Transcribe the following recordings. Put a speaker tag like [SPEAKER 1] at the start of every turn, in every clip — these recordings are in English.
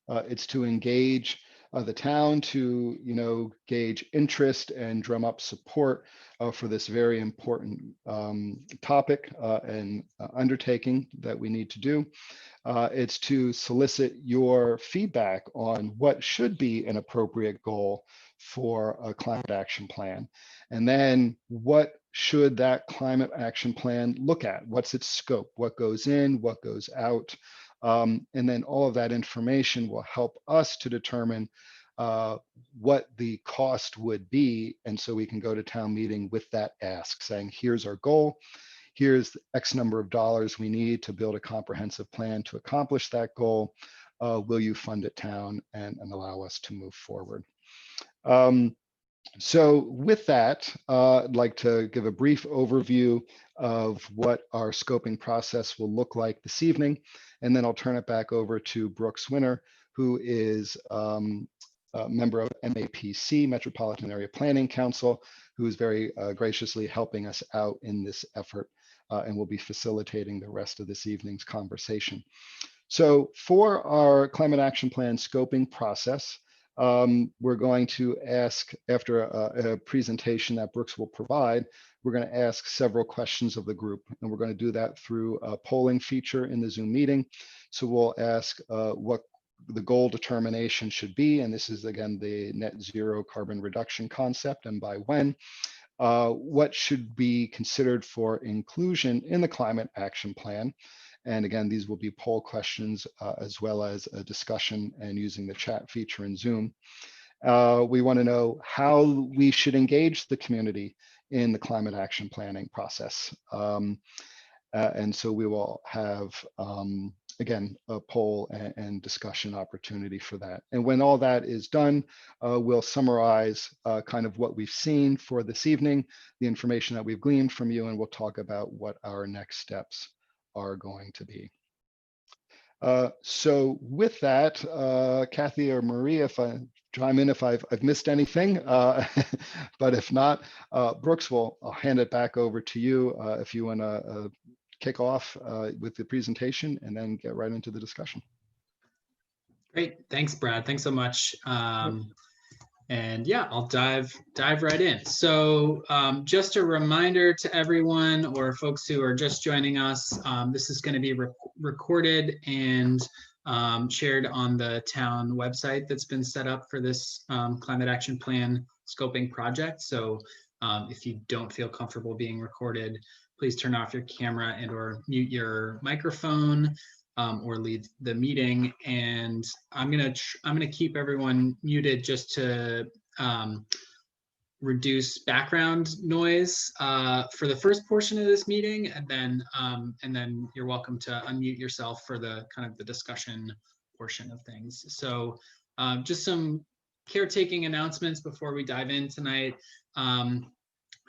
[SPEAKER 1] It's to engage the town to, gauge interest and drum up support for this very important topic and undertaking that we need to do. It's to solicit your feedback on what should be an appropriate goal for a climate action plan. And then what should that climate action plan look at? What's its scope? What goes in, what goes out? And then all of that information will help us to determine what the cost would be. And so we can go to town meeting with that ask saying, here's our goal. Here's X number of dollars we need to build a comprehensive plan to accomplish that goal. Will you fund it, town, and allow us to move forward? So with that, I'd like to give a brief overview of what our scoping process will look like this evening, and then I'll turn it back over to Brooks Winter, who is a member of MAPC, Metropolitan Area Planning Council, who is very graciously helping us out in this effort and will be facilitating the rest of this evening's conversation. So for our climate action plan scoping process, we're going to ask, after a presentation that Brooks will provide, we're going to ask several questions of the group, and we're going to do that through a polling feature in the Zoom meeting. So we'll ask what the goal determination should be, and this is again the net zero carbon reduction concept, and by when. What should be considered for inclusion in the climate action plan. And again, these will be poll questions as well as a discussion and using the chat feature in Zoom. We want to know how we should engage the community in the climate action planning process. And so we will have, again, a poll and discussion opportunity for that. And when all that is done, we'll summarize kind of what we've seen for this evening, the information that we've gleaned from you, and we'll talk about what our next steps are going to be. So with that, Kathy or Maria, if I chime in if I've missed anything, but if not, Brooks, I'll hand it back over to you if you want to kick off with the presentation and then get right into the discussion.
[SPEAKER 2] Great, thanks, Brad. Thanks so much. And yeah, I'll dive right in. So just a reminder to everyone or folks who are just joining us, this is going to be recorded and shared on the town website that's been set up for this climate action plan scoping project. So if you don't feel comfortable being recorded, please turn off your camera and or mute your microphone. Or leave the meeting, and I'm gonna keep everyone muted just to reduce background noise for the first portion of this meeting, and then you're welcome to unmute yourself for the kind of the discussion portion of things. So just some caretaking announcements before we dive in tonight.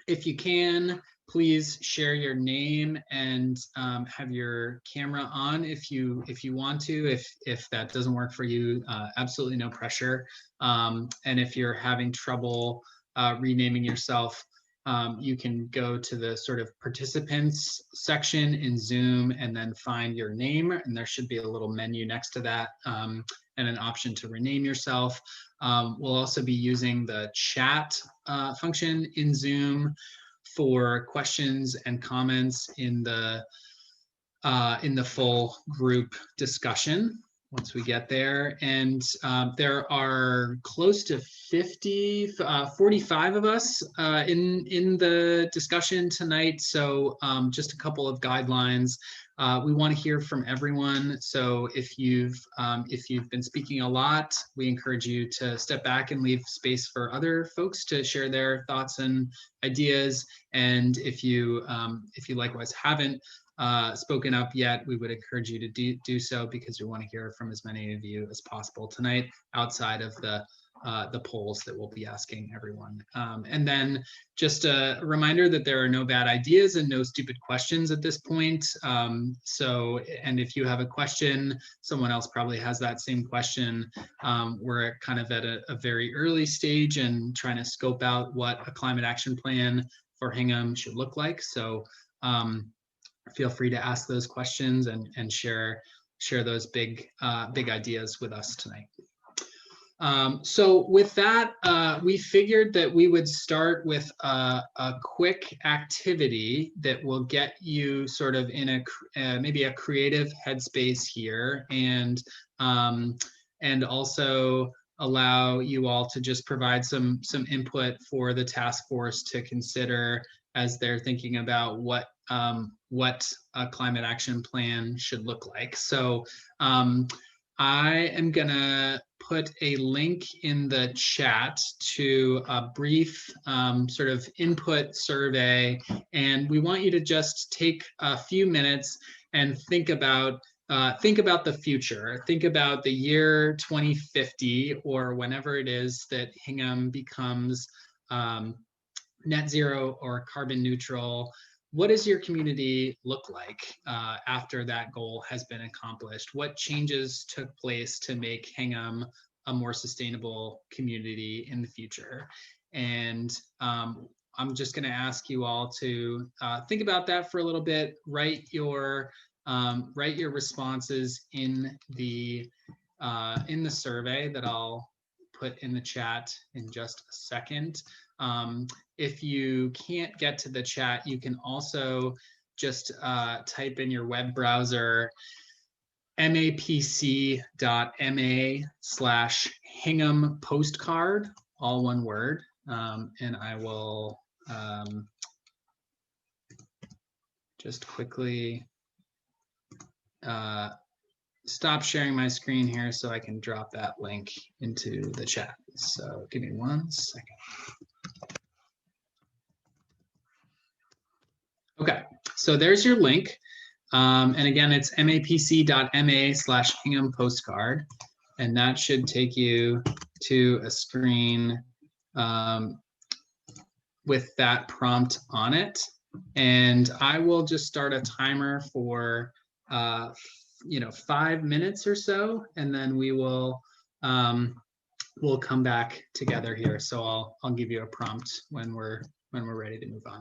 [SPEAKER 2] If you can, please share your name and have your camera on if you want to. If that doesn't work for you, absolutely no pressure. And if you're having trouble renaming yourself, you can go to the sort of participants section in Zoom and then find your name, and there should be a little menu next to that and an option to rename yourself. We'll also be using the chat function in Zoom for questions and comments in the full group discussion once we get there. And there are close to 45 of us in the discussion tonight. So just a couple of guidelines. We want to hear from everyone. So if you've been speaking a lot, we encourage you to step back and leave space for other folks to share their thoughts and ideas. And if you likewise haven't spoken up yet, we would encourage you to do so, because we want to hear from as many of you as possible tonight outside of the polls that we'll be asking everyone. And then just a reminder that there are no bad ideas and no stupid questions at this point. And if you have a question, someone else probably has that same question. We're kind of at a very early stage and trying to scope out what a climate action plan for Hingham should look like. So feel free to ask those questions and share share those big ideas with us tonight. So with that, we figured that we would start with a quick activity that will get you sort of in a maybe a creative headspace here, and also allow you all to just provide some input for the task force to consider as they're thinking about what a climate action plan should look like. So I am gonna put a link in the chat to a brief sort of input survey, and we want you to just take a few minutes and think about the future. Think about the year 2050 or whenever it is that Hingham becomes net zero or carbon neutral. What does your community look like after that goal has been accomplished? What changes took place to make Hingham a more sustainable community in the future? And I'm just going to ask you all to think about that for a little bit. Write your responses in the survey that I'll put in the chat in just a second. If you can't get to the chat, you can also just type in your web browser mapc.ma/Hingham postcard, all one word, and I will just quickly stop sharing my screen here so I can drop that link into the chat. So give me 1 second. Okay, so there's your link. And again, it's mapc.ma/Hingham postcard. And that should take you to a screen with that prompt on it. And I will just start a timer for 5 minutes or so, and then we will we'll come back together here. So I'll give you a prompt when we're ready to move on.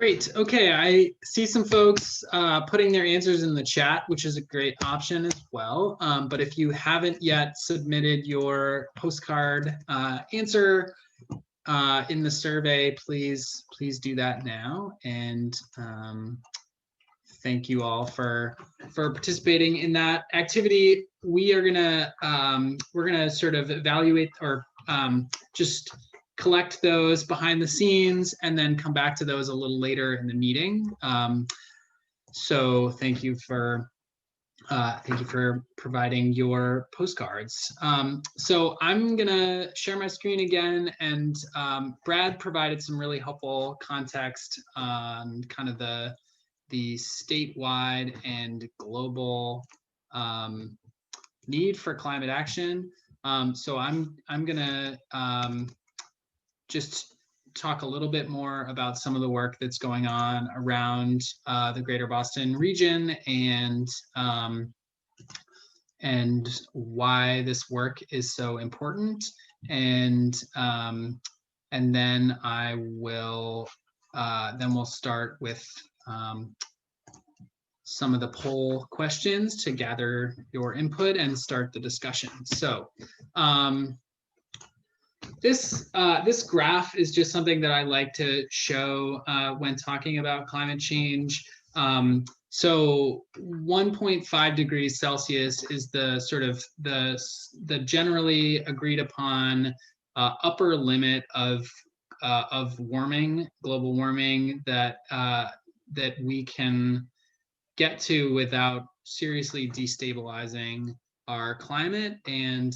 [SPEAKER 2] Great. Okay, I see some folks putting their answers in the chat, which is a great option as well. But if you haven't yet submitted your postcard answer in the survey, please do that now. And thank you all for participating in that activity. We're gonna sort of evaluate or just collect those behind the scenes and then come back to those a little later in the meeting. So thank you for providing your postcards. So I'm gonna share my screen again, and Brad provided some really helpful context on kind of the statewide and global need for climate action. So I'm gonna just talk a little bit more about some of the work that's going on around the greater Boston region and why this work is so important. And then I will then we'll start with some of the poll questions to gather your input and start the discussion. So this graph is just something that I like to show when talking about climate change. So 1.5 degrees Celsius is the sort of the generally agreed upon upper limit of warming, global warming, that that we can get to without seriously destabilizing our climate. And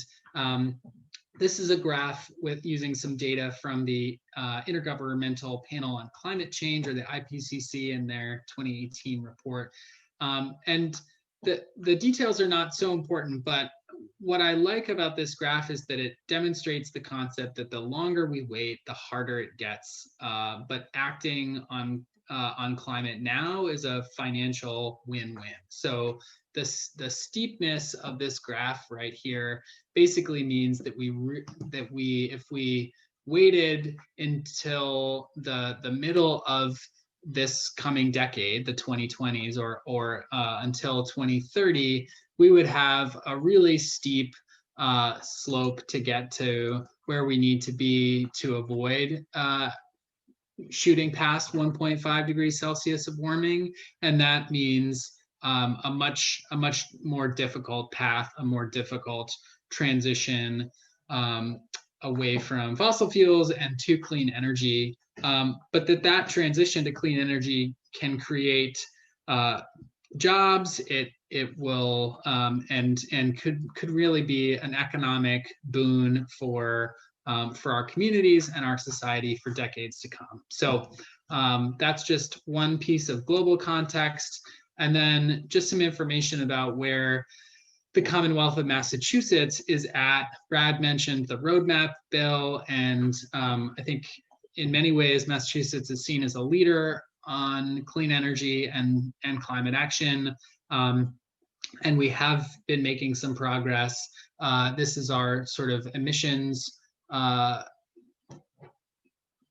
[SPEAKER 2] this is a graph with using some data from the Intergovernmental Panel on Climate Change, or the IPCC, in their 2018 report. And the details are not so important, but what I like about this graph is that it demonstrates the concept that the longer we wait, the harder it gets. But acting on climate now is a financial win-win. So the steepness of this graph right here basically means that if we waited until the middle of this coming decade, the 2020s, or until 2030, we would have a really steep slope to get to where we need to be to avoid shooting past 1.5 degrees Celsius of warming. And that means a much more difficult path, a more difficult transition away from fossil fuels and to clean energy. But that transition to clean energy can create jobs. It will and could really be an economic boon for our communities and our society for decades to come. So that's just one piece of global context. And then just some information about where the Commonwealth of Massachusetts is at. Brad mentioned the roadmap bill, and I think in many ways Massachusetts is seen as a leader on clean energy and climate action. And we have been making some progress. This is our sort of emissions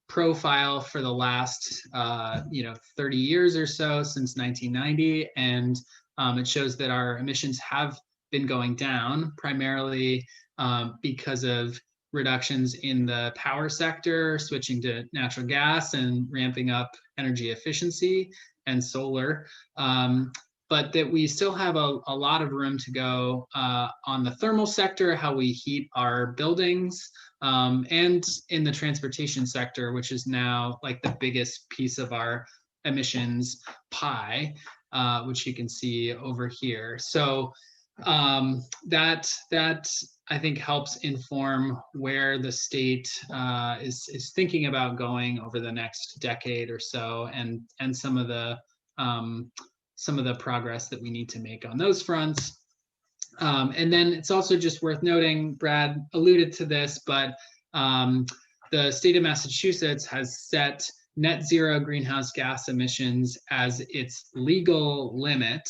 [SPEAKER 2] profile for the last 30 years or so, since 1990, and it shows that our emissions have been going down, primarily because of reductions in the power sector, switching to natural gas and ramping up energy efficiency and solar. But that we still have a lot of room to go on the thermal sector, how we heat our buildings, and in the transportation sector, which is now like the biggest piece of our emissions pie, which you can see over here. So that I think helps inform where the state is thinking about going over the next decade or so, and some of the progress that we need to make on those fronts. And then it's also just worth noting, Brad alluded to this, but the state of Massachusetts has set net zero greenhouse gas emissions as its legal limit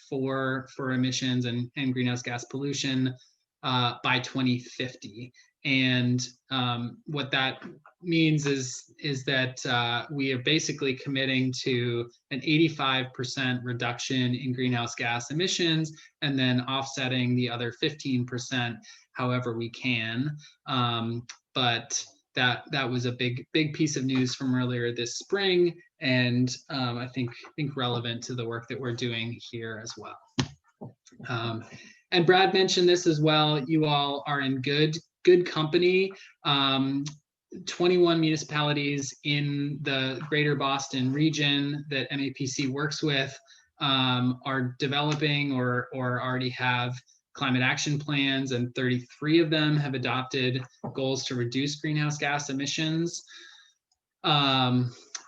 [SPEAKER 2] for emissions and greenhouse gas pollution by 2050. And what that means is that we are basically committing to an 85% reduction in greenhouse gas emissions, and then offsetting the other 15% however we can. But that was a big piece of news from earlier this spring, and I think relevant to the work that we're doing here as well. And Brad mentioned this as well. You all are in good company. 21 municipalities in the greater Boston region that MAPC works with are developing or already have climate action plans, and 33 of them have adopted goals to reduce greenhouse gas emissions.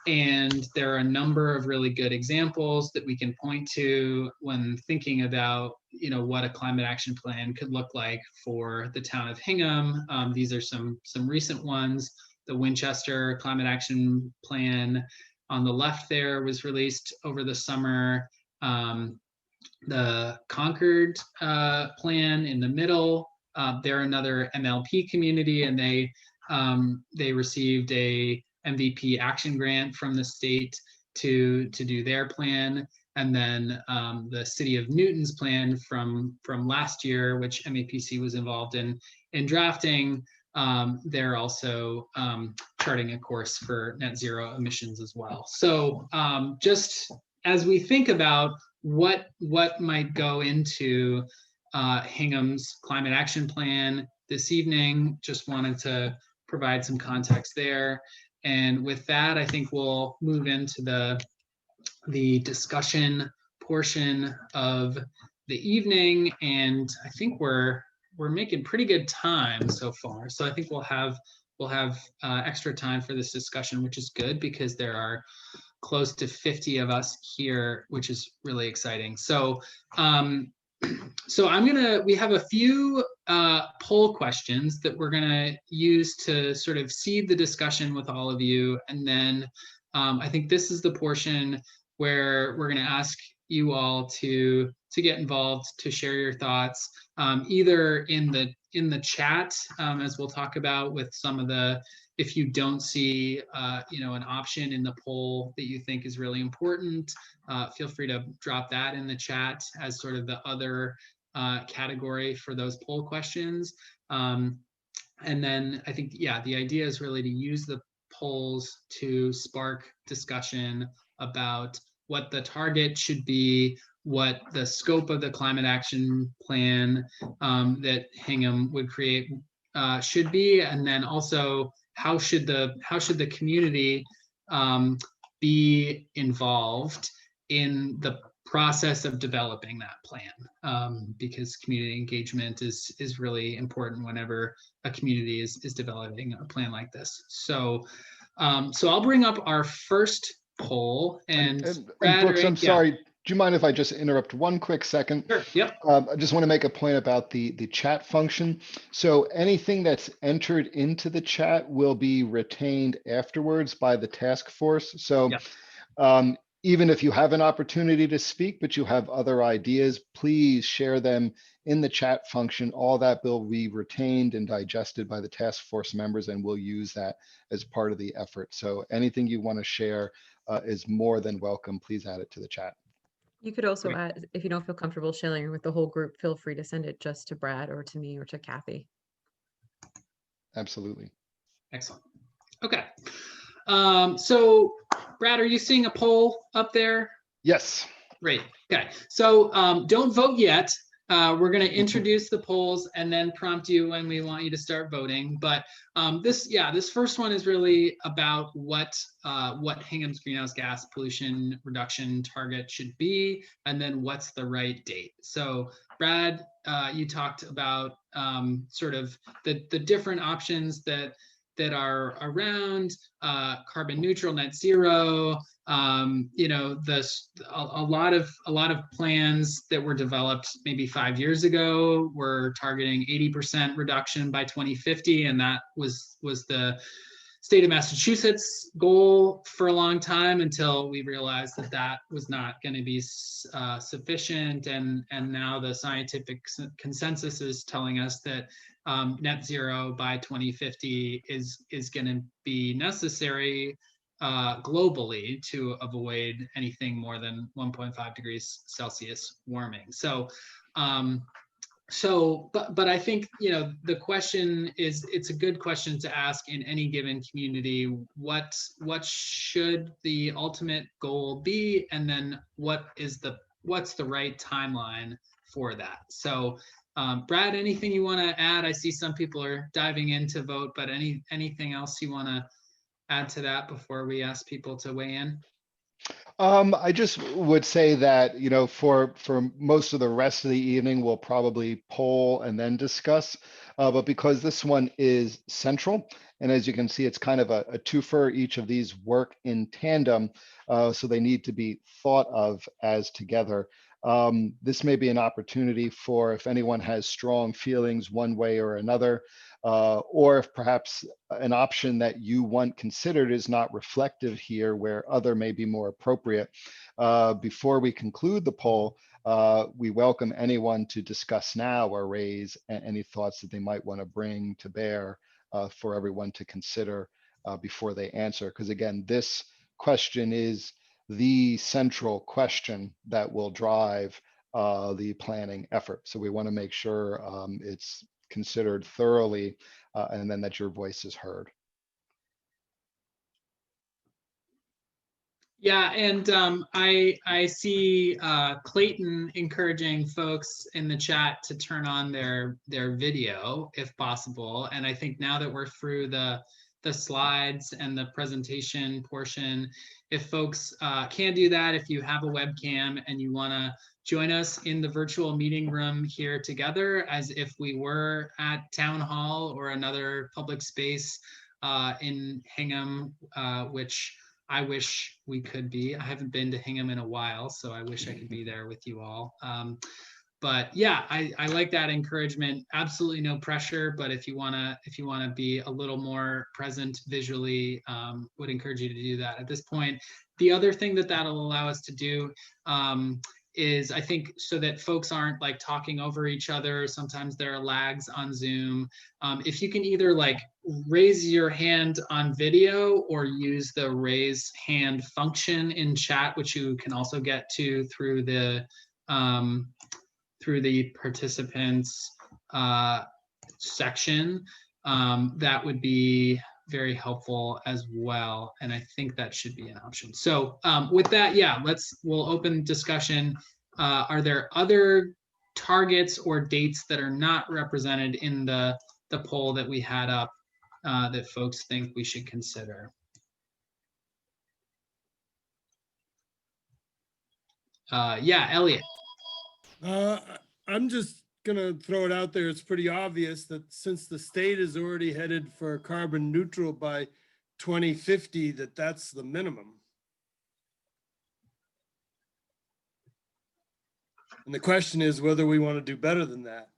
[SPEAKER 2] And there are a number of really good examples that we can point to when thinking about, what a climate action plan could look like for the town of Hingham. These are some recent ones. The Winchester Climate Action Plan on the left there was released over the summer. The Concord plan in the middle, they're another MLP community, and they received a MVP action grant from the state to do their plan. And then the city of Newton's plan from last year, which MAPC was involved in drafting, they're also charting a course for net zero emissions as well. So just as we think about what might go into Hingham's climate action plan this evening, just wanted to provide some context there. And with that, I think we'll move into the discussion portion of the evening. And I think we're making pretty good time so far. So I think we'll have extra time for this discussion, which is good because there are close to 50 of us here, which is really exciting. So we have a few poll questions that we're gonna use to sort of seed the discussion with all of you. And then I think this is the portion where we're gonna ask you all to get involved, to share your thoughts, either in the chat, as we'll talk about with some of the, if you don't see an option in the poll that you think is really important, feel free to drop that in the chat as sort of the other category for those poll questions. And then I think, the idea is really to use the polls to spark discussion about what the target should be, what the scope of the climate action plan that Hingham would create should be, and then also how should the community be involved in the process of developing that plan, because community engagement is really important whenever a community is developing a plan like this. So I'll bring up our first poll, and Brad,
[SPEAKER 1] Brooks, I'm sorry. Do you mind if I just interrupt one quick second?
[SPEAKER 2] Sure. Yep.
[SPEAKER 1] I just want to make a point about the chat function. So anything that's entered into the chat will be retained afterwards by the task force. So even if you have an opportunity to speak, but you have other ideas, please share them in the chat function. All that will be retained and digested by the task force members, and we'll use that as part of the effort. So anything you want to share is more than welcome. Please add it to the chat.
[SPEAKER 3] You could also add, if you don't feel comfortable sharing with the whole group, feel free to send it just to Brad or to me or to Kathy.
[SPEAKER 1] Absolutely.
[SPEAKER 2] Excellent. Okay. So Brad, are you seeing a poll up there?
[SPEAKER 1] Yes.
[SPEAKER 2] Great. Okay. So don't vote yet. We're going to introduce the polls and then prompt you when we want you to start voting. But this first one is really about what Hingham's greenhouse gas pollution reduction target should be, and then what's the right date. So Brad, you talked about sort of the different options that are around, carbon neutral, net zero. A lot of plans that were developed maybe 5 years ago were targeting 80% reduction by 2050, and that was the state of Massachusetts goal for a long time, until we realized that was not going to be sufficient, and now the scientific consensus is telling us that net zero by 2050 is going to be necessary globally to avoid anything more than 1.5 degrees Celsius warming. So, but I think, the question is, it's a good question to ask in any given community. What should the ultimate goal be? And then what's the right timeline for that? So, Brad, anything you want to add? I see some people are diving in to vote, but anything else you want to add to that before we ask people to weigh in?
[SPEAKER 1] I just would say that, for most of the rest of the evening, we'll probably poll and then discuss. But because this one is central, and as you can see, it's kind of a twofer. Each of these work in tandem, so they need to be thought of as together. This may be an opportunity for, if anyone has strong feelings one way or another, or if perhaps an option that you want considered is not reflective here, where other may be more appropriate. Before we conclude the poll, we welcome anyone to discuss now or raise any thoughts that they might want to bring to bear for everyone to consider before they answer. Because again, this question is the central question that will drive the planning effort. So we want to make sure it's considered thoroughly, and then that your voice is heard.
[SPEAKER 2] Yeah, and I see Clayton encouraging folks in the chat to turn on their video if possible. And I think now that we're through the slides and the presentation portion, if folks can do that, if you have a webcam and you want to join us in the virtual meeting room here together as if we were at town hall or another public space in Hingham, which I wish we could be. I haven't been to Hingham in a while, so I wish I could be there with you all. But yeah, I like that encouragement. Absolutely no pressure, but if you wanna be a little more present visually, would encourage you to do that at this point. The other thing that'll allow us to do is, I think, so that folks aren't like talking over each other. Sometimes there are lags on Zoom. If you can either like raise your hand on video or use the raise hand function in chat, which you can also get to through the participants section, that would be very helpful as well. And I think that should be an option. So with that, yeah, we'll open discussion. Are there other targets or dates that are not represented in the poll that we had up that folks think we should consider? Yeah, Elliot.
[SPEAKER 4] I'm just gonna throw it out there. It's pretty obvious that since the state is already headed for carbon neutral by 2050, that's the minimum. And the question is whether we want to do better than that.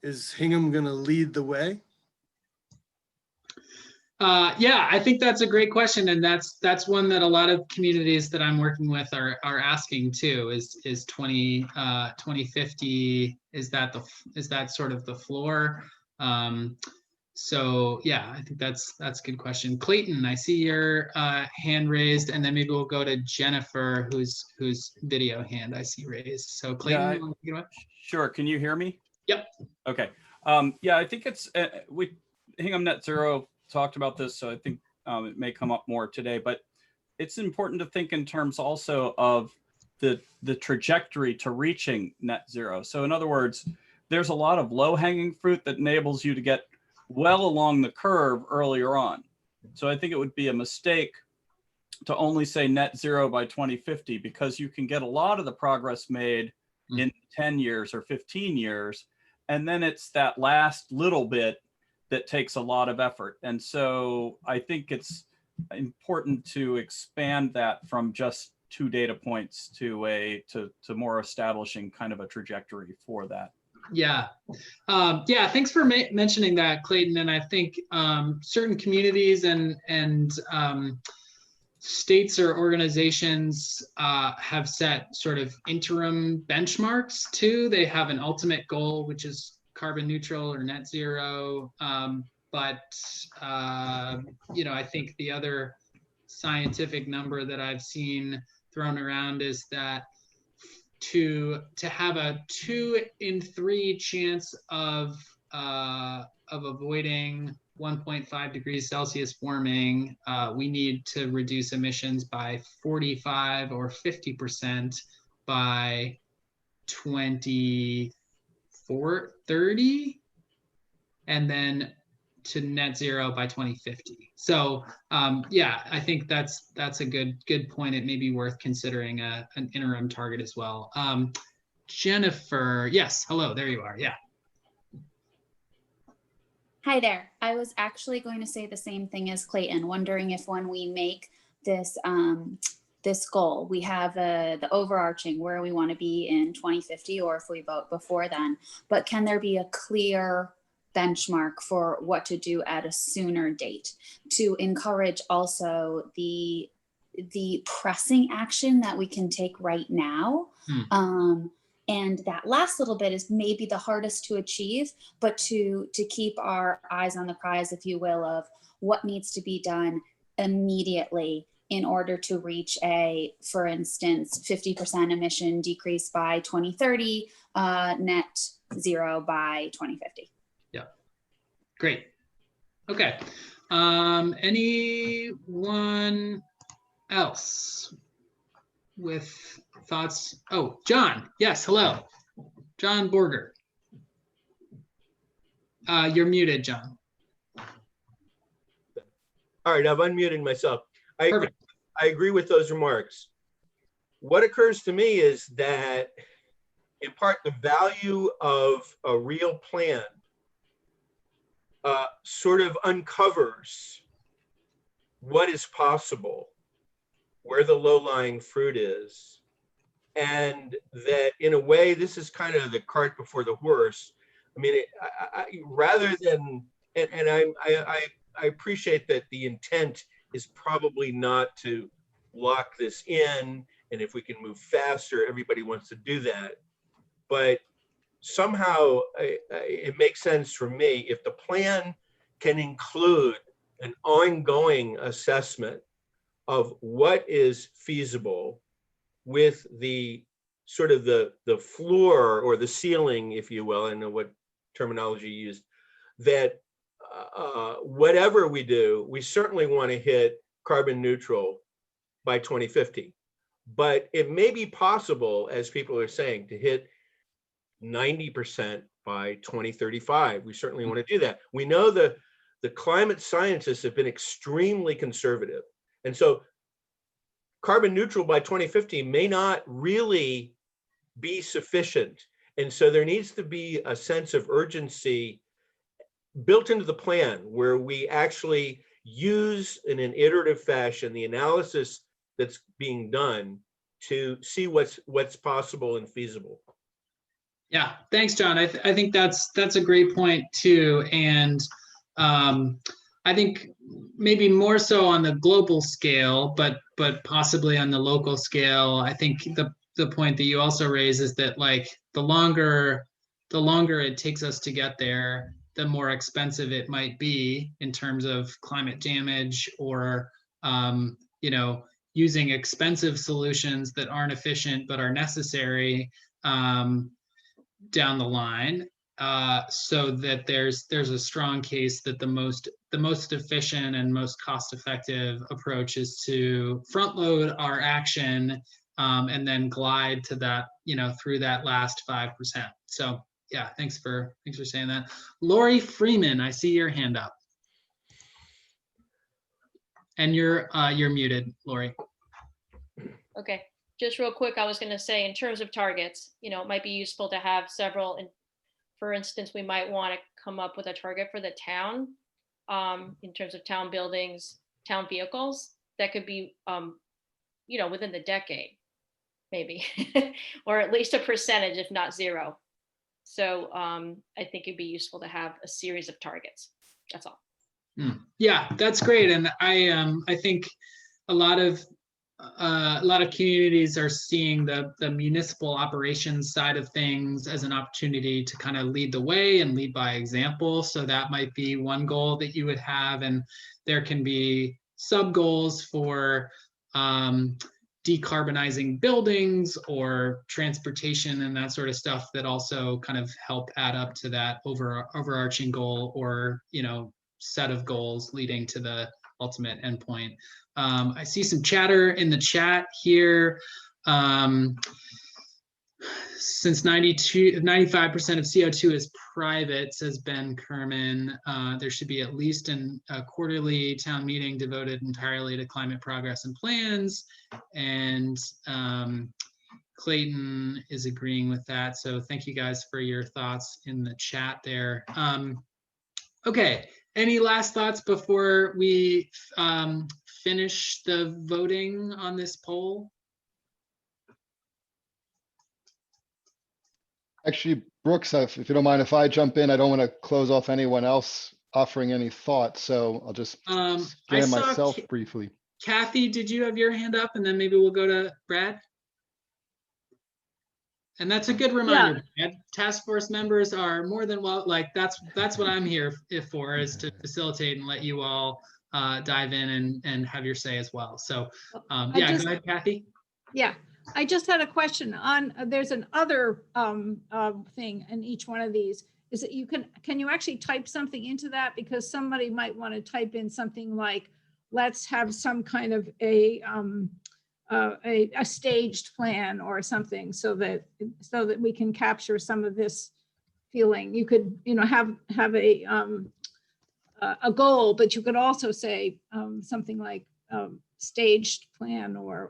[SPEAKER 4] Is Hingham gonna lead the way?
[SPEAKER 2] Yeah, I think that's a great question, and that's one that a lot of communities that I'm working with are asking too. Is 2050, is that sort of the floor? So yeah, I think that's a good question. Clayton, I see your hand raised, and then maybe we'll go to Jennifer, whose video hand I see raised. So Clayton,
[SPEAKER 5] yeah, sure. Can you hear me?
[SPEAKER 2] Yep.
[SPEAKER 5] Okay. Yeah, I think it's Hingham Net Zero talked about this, so I think it may come up more today, but it's important to think in terms also of the trajectory to reaching net zero. So in other words, there's a lot of low-hanging fruit that enables you to get well along the curve earlier on. So I think it would be a mistake to only say net zero by 2050, because you can get a lot of the progress made in 10 years or 15 years, and then it's that last little bit that takes a lot of effort. And so I think it's important to expand that from just 2 data points to more establishing kind of a trajectory for that.
[SPEAKER 2] Yeah. Yeah, thanks for mentioning that, Clayton. And I think certain communities and states or organizations have set sort of interim benchmarks too. They have an ultimate goal, which is carbon neutral or net zero. But I think the other scientific number that I've seen thrown around is that to have a 2 in 3 chance of avoiding 1.5 degrees Celsius warming, we need to reduce emissions by 45 or 50% by 2030, and then to net zero by 2050. So I think that's a good point. It may be worth considering an interim target as well. Jennifer, yes, hello, there you are. Yeah.
[SPEAKER 6] Hi there. I was actually going to say the same thing as Clayton, wondering if when we make this this goal, we have the overarching where we want to be in 2050, or if we vote before then, but can there be a clear benchmark for what to do at a sooner date to encourage also the pressing action that we can take right now? And that last little bit is maybe the hardest to achieve, but to keep our eyes on the prize, if you will, of what needs to be done immediately in order to reach for instance, 50% emission decrease by 2030, net zero by 2050.
[SPEAKER 2] Yeah, great. Okay. Anyone else with thoughts? Oh, John. Yes, hello. John Borger. You're muted, John.
[SPEAKER 7] All right, I've unmuted myself.
[SPEAKER 2] Perfect.
[SPEAKER 7] I agree with those remarks. What occurs to me is that, in part, the value of a real plan sort of uncovers what is possible, where the low-lying fruit is, and that in a way, this is kind of the cart before the horse. I mean, rather than, and I appreciate that the intent is probably not to lock this in, and if we can move faster, everybody wants to do that. But somehow it makes sense for me if the plan can include an ongoing assessment of what is feasible with the sort of the floor or the ceiling, if you will, I know what terminology you used, that whatever we do, we certainly want to hit carbon neutral by 2050. But it may be possible, as people are saying, to hit 90% by 2035. We certainly want to do that. We know the climate scientists have been extremely conservative. And so carbon neutral by 2050 may not really be sufficient. And so there needs to be a sense of urgency built into the plan where we actually use in an iterative fashion the analysis that's being done to see what's possible and feasible.
[SPEAKER 2] Yeah, thanks, John. I think that's a great point too. And I think maybe more so on the global scale, but possibly on the local scale. I think the point that you also raise is that like the longer it takes us to get there, the more expensive it might be in terms of climate damage or using expensive solutions that aren't efficient but are necessary down the line, so that there's a strong case that the most efficient and most cost-effective approach is to front load our action and then glide to that, through that last 5%. So yeah, thanks for saying that. Lori Freeman, I see your hand up. And you're muted, Lori.
[SPEAKER 8] Okay, just real quick, I was going to say in terms of targets, it might be useful to have several. For instance, we might want to come up with a target for the town in terms of town buildings, town vehicles. That could be, within the decade, maybe, or at least a percentage, if not zero. So I think it'd be useful to have a series of targets. That's all.
[SPEAKER 2] Yeah, that's great. And I think a lot of a lot of communities are seeing the municipal operations side of things as an opportunity to kind of lead the way and lead by example. So that might be one goal that you would have, and there can be sub goals for decarbonizing buildings or transportation and that sort of stuff that also kind of help add up to that overarching goal, or set of goals leading to the ultimate endpoint. I see some chatter in the chat here. Since 95% of CO2 is private, says Ben Kerman, there should be at least a quarterly town meeting devoted entirely to climate progress and plans. And Clayton is agreeing with that. So thank you guys for your thoughts in the chat there. Okay, any last thoughts before we finish the voting on this poll?
[SPEAKER 1] Actually, Brooks, if you don't mind if I jump in, I don't want to close off anyone else offering any thoughts, so I'll just
[SPEAKER 2] I
[SPEAKER 1] scan
[SPEAKER 2] saw
[SPEAKER 1] myself briefly.
[SPEAKER 2] Kathy, did you have your hand up? And then maybe we'll go to Brad. And that's a good reminder. Brad. Task force members are more than well, like that's what I'm here for, is to facilitate and let you all dive in and have your say as well. So yeah, go ahead, Kathy.
[SPEAKER 9] Yeah, I just had a question on, there's an other thing in each one of these, is that can you actually type something into that? Because somebody might want to type in something like, let's have some kind of a staged plan or something, so that we can capture some of this feeling. You could, have a goal, but you could also say something like staged plan or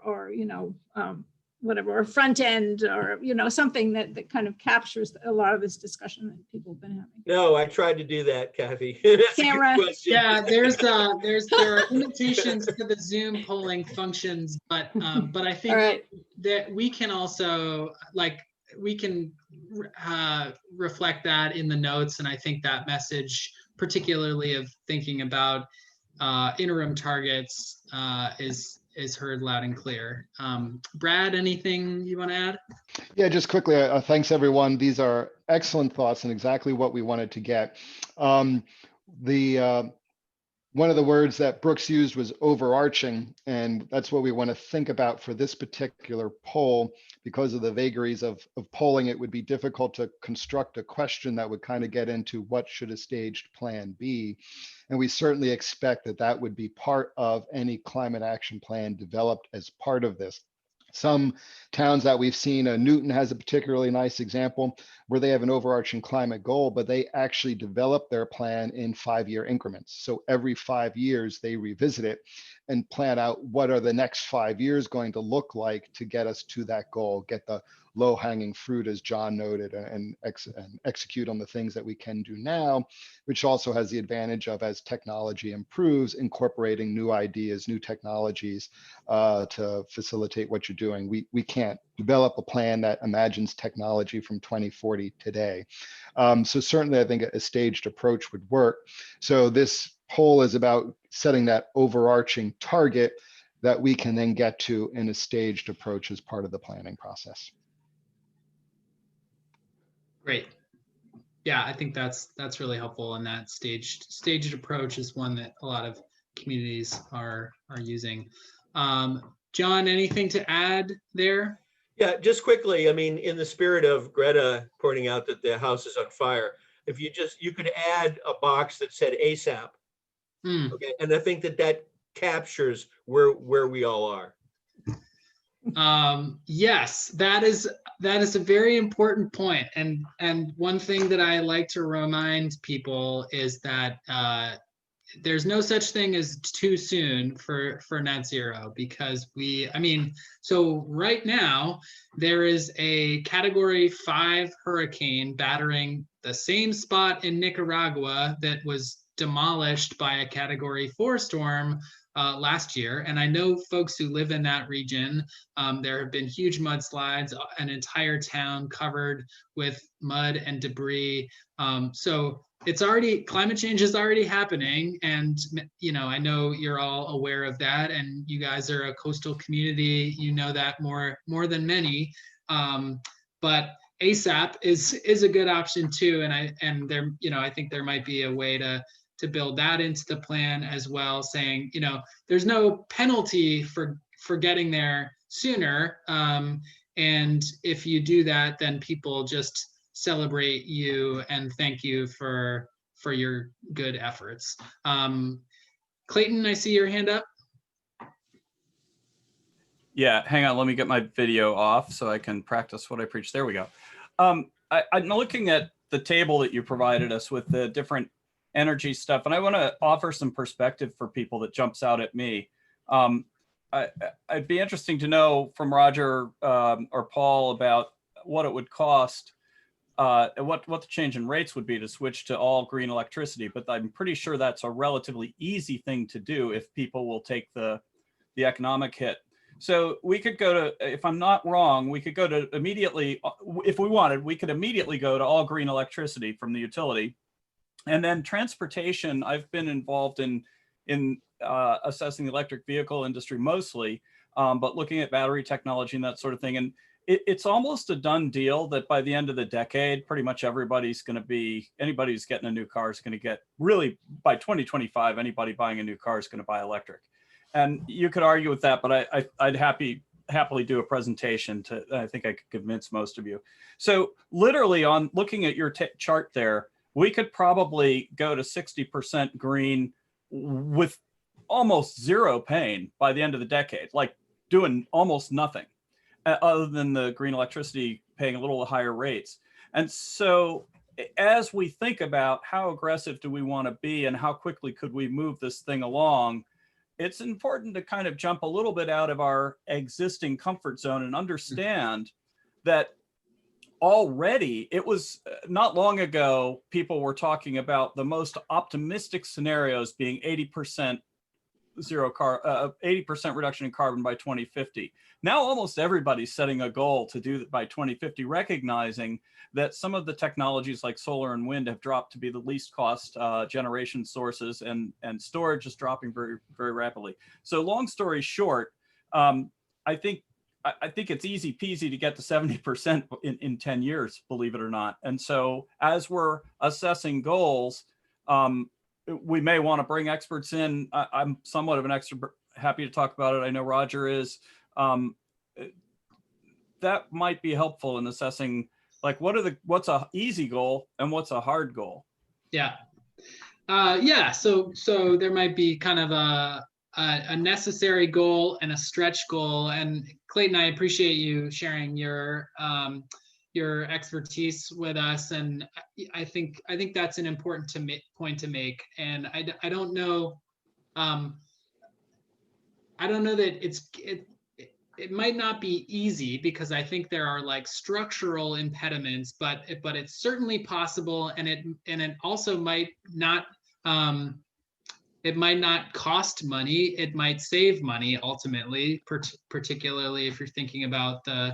[SPEAKER 9] whatever, or front end, or something that kind of captures a lot of this discussion that people have been having.
[SPEAKER 7] No, I tried to do that, Kathy. That's
[SPEAKER 9] Camera.
[SPEAKER 7] a good question.
[SPEAKER 2] Yeah, there are limitations to the Zoom polling functions, but I think
[SPEAKER 9] right.
[SPEAKER 2] that we can also reflect that in the notes, and I think that message, particularly of thinking about interim targets, is heard loud and clear. Brad, anything you want to add?
[SPEAKER 1] Yeah, just quickly, thanks everyone. These are excellent thoughts and exactly what we wanted to get. One of the words that Brooks used was overarching, and that's what we want to think about for this particular poll. Because of the vagaries of polling, it would be difficult to construct a question that would kind of get into what should a staged plan be. And we certainly expect that would be part of any climate action plan developed as part of this. Some towns that we've seen, Newton has a particularly nice example where they have an overarching climate goal, but they actually develop their plan in 5-year increments. So every 5 years they revisit it and plan out what are the next 5 years going to look like to get us to that goal, get the low-hanging fruit, as John noted, and execute on the things that we can do now, which also has the advantage of, as technology improves, incorporating new ideas, new technologies to facilitate what you're doing. We can't develop a plan that imagines technology from 2040 today. So certainly I think a staged approach would work. So this poll is about setting that overarching target that we can then get to in a staged approach as part of the planning process.
[SPEAKER 2] Great. Yeah, I think that's really helpful, and that staged approach is one that a lot of communities are using. John, anything to add there?
[SPEAKER 7] Yeah, just quickly, I mean, in the spirit of Greta pointing out that the house is on fire, if you could add a box that said ASAP. Okay, and I think that captures where we all are.
[SPEAKER 2] Yes, that is a very important point. And one thing that I like to remind people is that there's no such thing as too soon for net zero, because so right now there is a Category 5 hurricane battering the same spot in Nicaragua that was demolished by a Category 4 storm last year. And I know folks who live in that region. There have been huge mudslides, an entire town covered with mud and debris. So climate change is already happening, and I know you're all aware of that, and you guys are a coastal community, you know that more than many. But ASAP is a good option too, and I think there might be a way to build that into the plan as well, saying there's no penalty for getting there sooner, and if you do that, then people just celebrate you and thank you for your good efforts. Clayton, I see your hand up.
[SPEAKER 5] Yeah, hang on, let me get my video off so I can practice what I preach. There we go. I'm looking at the table that you provided us with the different energy stuff, and I want to offer some perspective for people that jumps out at me. I'd be interesting to know from Roger or Paul about what it would cost, what the change in rates would be to switch to all green electricity. But I'm pretty sure that's a relatively easy thing to do if people will take the economic hit. So we could go to, if I'm not wrong, we could go to immediately, if we wanted, we could immediately go to all green electricity from the utility. And then transportation, I've been involved in assessing the electric vehicle industry mostly, but looking at battery technology and that sort of thing. And it's almost a done deal that by the end of the decade, pretty much anybody's who's getting a new car is going to get, really by 2025, anybody buying a new car is going to buy electric. And you could argue with that, but I'd happily do a presentation I think I could convince most of you. So literally on looking at your chart there, we could probably go to 60% green with almost zero pain by the end of the decade, like doing almost nothing other than the green electricity paying a little higher rates. And so as we think about how aggressive do we want to be and how quickly could we move this thing along, it's important to kind of jump a little bit out of our existing comfort zone and understand that already, it was not long ago, people were talking about the most optimistic scenarios being 80% 80% reduction in carbon by 2050. Now almost everybody's setting a goal to do that by 2050, recognizing that some of the technologies like solar and wind have dropped to be the least cost generation sources, and storage is dropping very, very rapidly. So long story short, I think it's easy peasy to get to 70% in 10 years, believe it or not. And so as we're assessing goals, we may want to bring experts in. I'm somewhat of an expert, happy to talk about it. I know Roger is. That might be helpful in assessing, like, what's a easy goal and what's a hard goal.
[SPEAKER 2] Yeah. So there might be kind of a necessary goal and a stretch goal. And Clayton, I appreciate you sharing your expertise with us, and I think that's an important point to make. And I don't know that it might not be easy, because I think there are like structural impediments, but it's certainly possible, and it also might not. It might not cost money. It might save money ultimately, particularly if you're thinking about the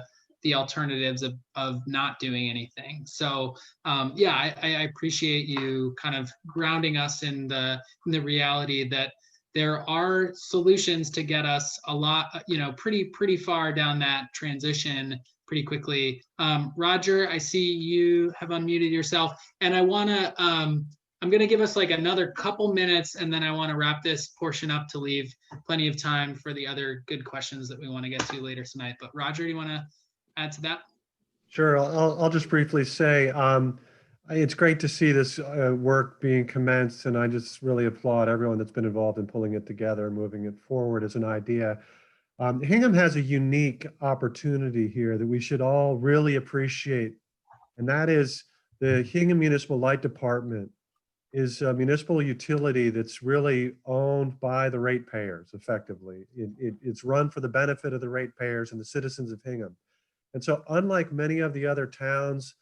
[SPEAKER 2] alternatives of not doing anything. So I appreciate you kind of grounding us in the reality that there are solutions to get us a lot, pretty far down that transition pretty quickly. Roger, I see you have unmuted yourself, and I'm going to give us like another couple minutes, and then I want to wrap this portion up to leave plenty of time for the other good questions that we want to get to later tonight. But Roger, do you want to add to that?
[SPEAKER 10] Sure. I'll just briefly say it's great to see this work being commenced, and I just really applaud everyone that's been involved in pulling it together and moving it forward as an idea. Hingham has a unique opportunity here that we should all really appreciate, and that is the Hingham Municipal Light Department is a municipal utility that's really owned by the ratepayers effectively. It's run for the benefit of the ratepayers and the citizens of Hingham. And so unlike many of the other towns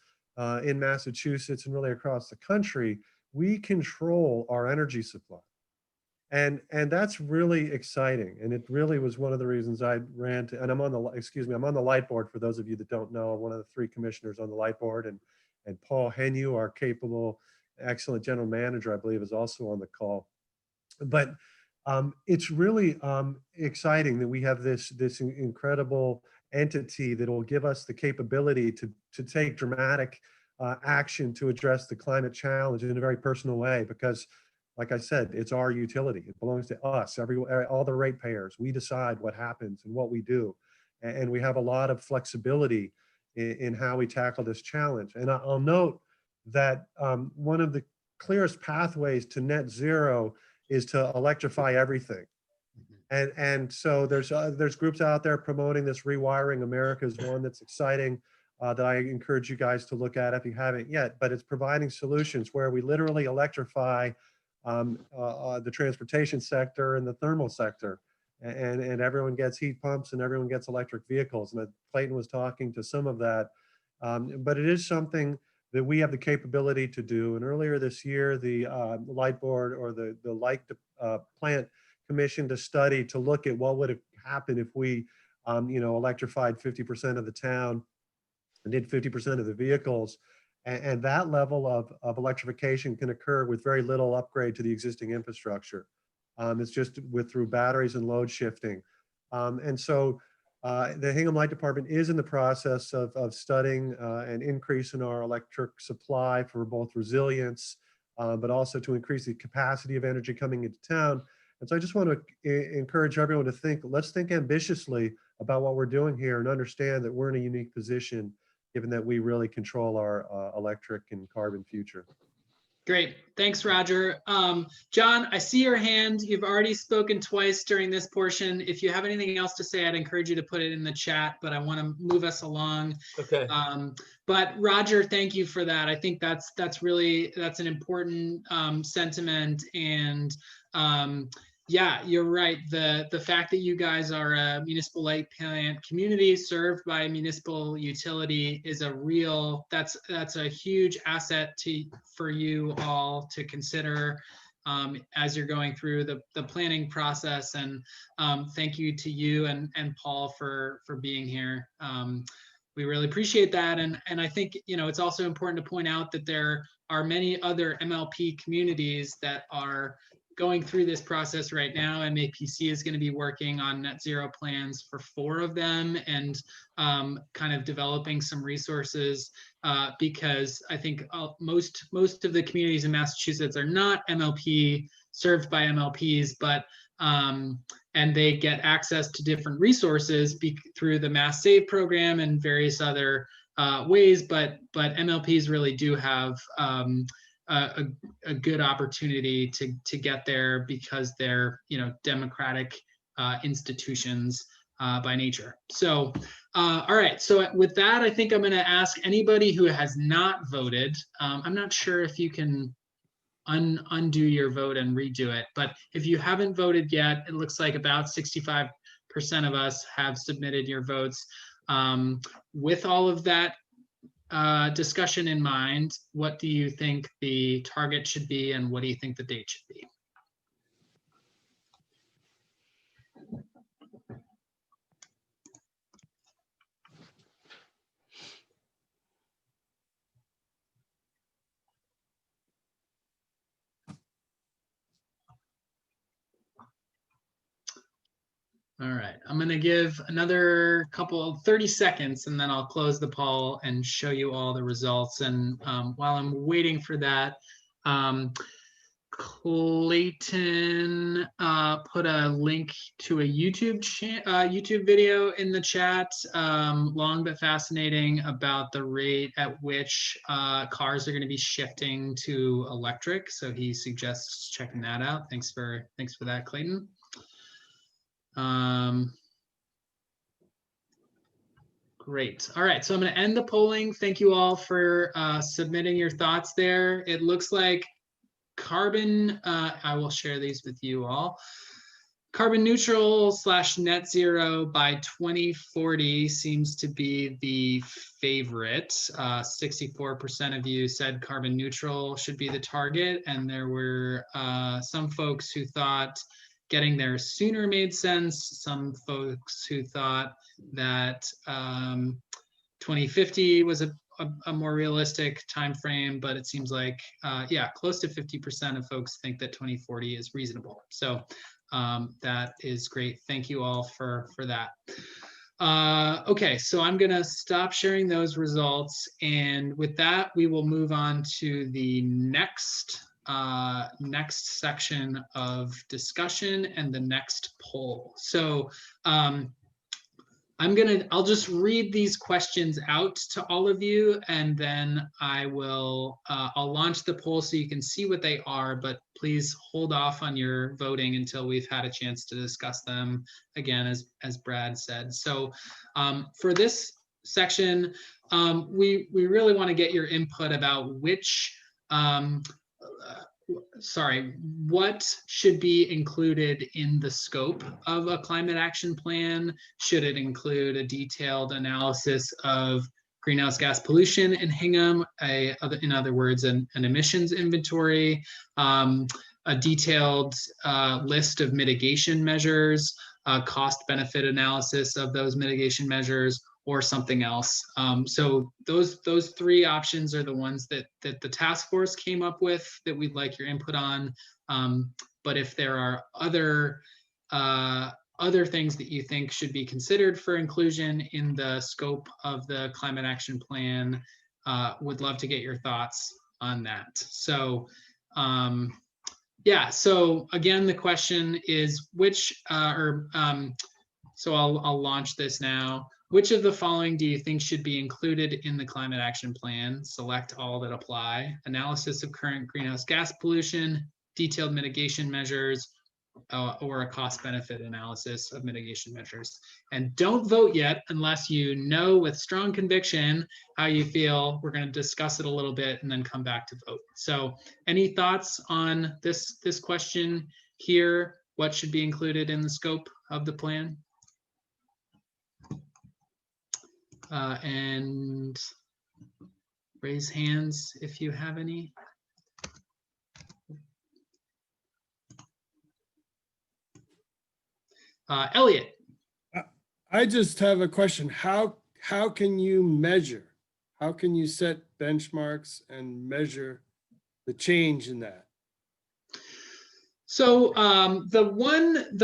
[SPEAKER 10] in Massachusetts and really across the country, we control our energy supply. And that's really exciting. And it really was one of the reasons I ran to, and I'm on the light board, for those of you that don't know. I'm one of the 3 commissioners on the light board, and Paul Henu, our capable excellent general manager, I believe, is also on the call. But it's really exciting that we have this incredible entity that will give us the capability to take dramatic action to address the climate challenge in a very personal way, because like I said, it's our utility. It belongs to us, all the ratepayers. We decide what happens and what we do. And we have a lot of flexibility in how we tackle this challenge. And I'll note that one of the clearest pathways to net zero is to electrify everything. And so there's groups out there promoting this. Rewiring America is one that's exciting, that I encourage you guys to look at if you haven't yet. But it's providing solutions where we literally electrify the transportation sector and the thermal sector, and everyone gets heat pumps and everyone gets electric vehicles. And Clayton was talking to some of that, but it is something that we have the capability to do. And earlier this year, the Light Board, or the Light Plant, commissioned a study to look at what would have happened if we electrified 50% of the town and did 50% of the vehicles. And that level of electrification can occur with very little upgrade to the existing infrastructure. It's just through batteries and load shifting. And so the Hingham Light Department is in the process of studying an increase in our electric supply for both resilience, but also to increase the capacity of energy coming into town. And so I just want to encourage everyone to let's think ambitiously about what we're doing here, and understand that we're in a unique position, given that we really control our electric and carbon future.
[SPEAKER 2] Great. Thanks, Roger. John, I see your hand. You've already spoken twice during this portion. If you have anything else to say, I'd encourage you to put it in the chat, but I want to move us along.
[SPEAKER 7] Okay.
[SPEAKER 2] But Roger, thank you for that. I think that's an important sentiment. And yeah, you're right. The fact that you guys are a municipal light plant community served by a municipal utility is that's a huge asset for you all to consider as you're going through the planning process. And thank you to you and Paul for being here. We really appreciate that. And I think, it's also important to point out that there are many other MLP communities that are going through this process right now. MAPC is going to be working on net zero plans for 4 of them, and kind of developing some resources because I think most of the communities in Massachusetts are not MLP served by MLPs, but and they get access to different resources through the Mass Save program and various other ways, but MLPs really do have a good opportunity to get there because they're democratic institutions by nature. So all right, so with that, I think I'm going to ask anybody who has not voted. I'm not sure if you can undo your vote and redo it, but if you haven't voted yet, it looks like about 65% of us have submitted your votes. With all of that discussion in mind, what do you think the target should be, and what do you think the date should be? All right, I'm going to give another 30 seconds, and then I'll close the poll and show you all the results. And while I'm waiting for that, Clayton put a link to a YouTube video in the chat, long but fascinating, about the rate at which cars are going to be shifting to electric. So he suggests checking that out. Thanks for that, Clayton. Great. All right, so I'm going to end the polling. Thank you all for submitting your thoughts there. It looks like carbon, I will share these with you all. Carbon neutral / net zero by 2040 seems to be the favorite. 64% of you said carbon neutral should be the target, and there were some folks who thought getting there sooner made sense. Some folks who thought that 2050 was a more realistic time frame, but it seems like, yeah, close to 50% of folks think that 2040 is reasonable. So that is great. Thank you all for that. Okay, so I'm gonna stop sharing those results, and with that, we will move on to the next section of discussion and the next poll. So I'll just read these questions out to all of you, and then I'll launch the poll so you can see what they are, but please hold off on your voting until we've had a chance to discuss them again, as Brad said. So for this section, we really want to get your input about what should be included in the scope of a climate action plan. Should it include a detailed analysis of greenhouse gas pollution in Hingham, in other words, an emissions inventory, a detailed list of mitigation measures, cost-benefit analysis of those mitigation measures, or something else. So those three options are the ones that the task force came up with that we'd like your input on. But if there are other things that you think should be considered for inclusion in the scope of the climate action plan, would love to get your thoughts on that. So yeah, so again, the question is so I'll launch this now. Which of the following do you think should be included in the climate action plan? Select all that apply. Analysis of current greenhouse gas pollution, detailed mitigation measures, or a cost benefit analysis of mitigation measures. And don't vote yet unless you know with strong conviction how you feel. We're going to discuss it a little bit and then come back to vote. So any thoughts on this question here? What should be included in the scope of the plan? And raise hands if you have any. Elliot.
[SPEAKER 4] I just have a question. How can you measure? How can you set benchmarks and measure the change in that?
[SPEAKER 2] So the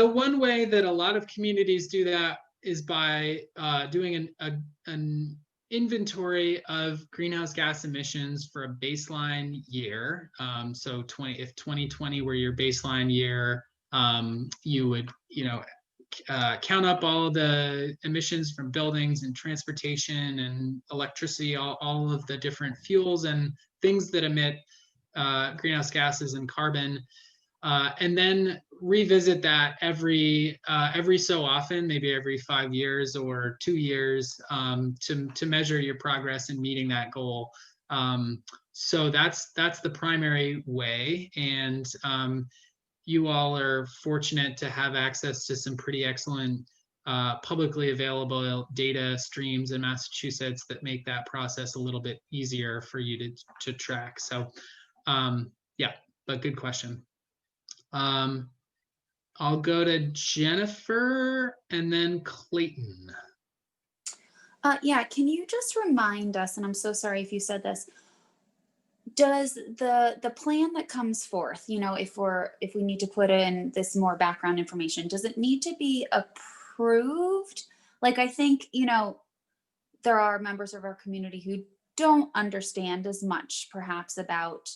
[SPEAKER 2] one way that a lot of communities do that is by doing an inventory of greenhouse gas emissions for a baseline year. So if 2020 were your baseline year, you would count up all of the emissions from buildings and transportation and electricity, all of the different fuels and things that emit greenhouse gases and carbon. And then revisit that every so often, maybe every 5 years or 2 years, to measure your progress in meeting that goal. So that's the primary way, and you all are fortunate to have access to some pretty excellent publicly available data streams in Massachusetts that make that process a little bit easier for you to track. So yeah, but good question. I'll go to Jennifer and then Clayton.
[SPEAKER 6] Yeah, can you just remind us, and I'm so sorry if you said this, does the plan that comes forth, if we need to put in this more background information, does it need to be approved? Like, I think, there are members of our community who don't understand as much perhaps about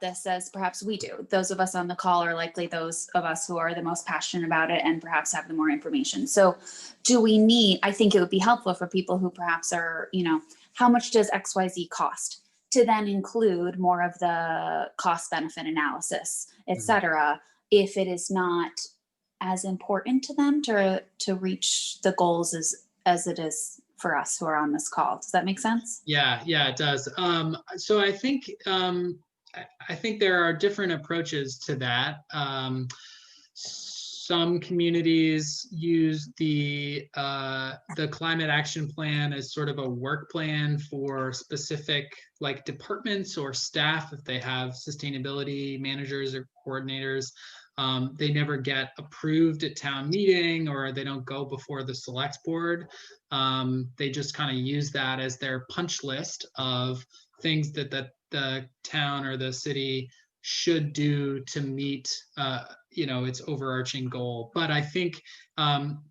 [SPEAKER 6] this as perhaps we do. Those of us on the call are likely those of us who are the most passionate about it and perhaps have the more information. So I think it would be helpful for people who perhaps are, how much does XYZ cost, to then include more of the cost benefit analysis, et cetera, if it is not as important to them to reach the goals as it is for us who are on this call. Does that make sense?
[SPEAKER 2] Yeah, it does. So I think there are different approaches to that. some communities use the climate action plan as sort of a work plan for specific like departments or staff. If they have sustainability managers or coordinators, they never get approved at town meeting, or they don't go before the select board. They just kind of use that as their punch list of things that the town or the city should do to meet its overarching goal. But I think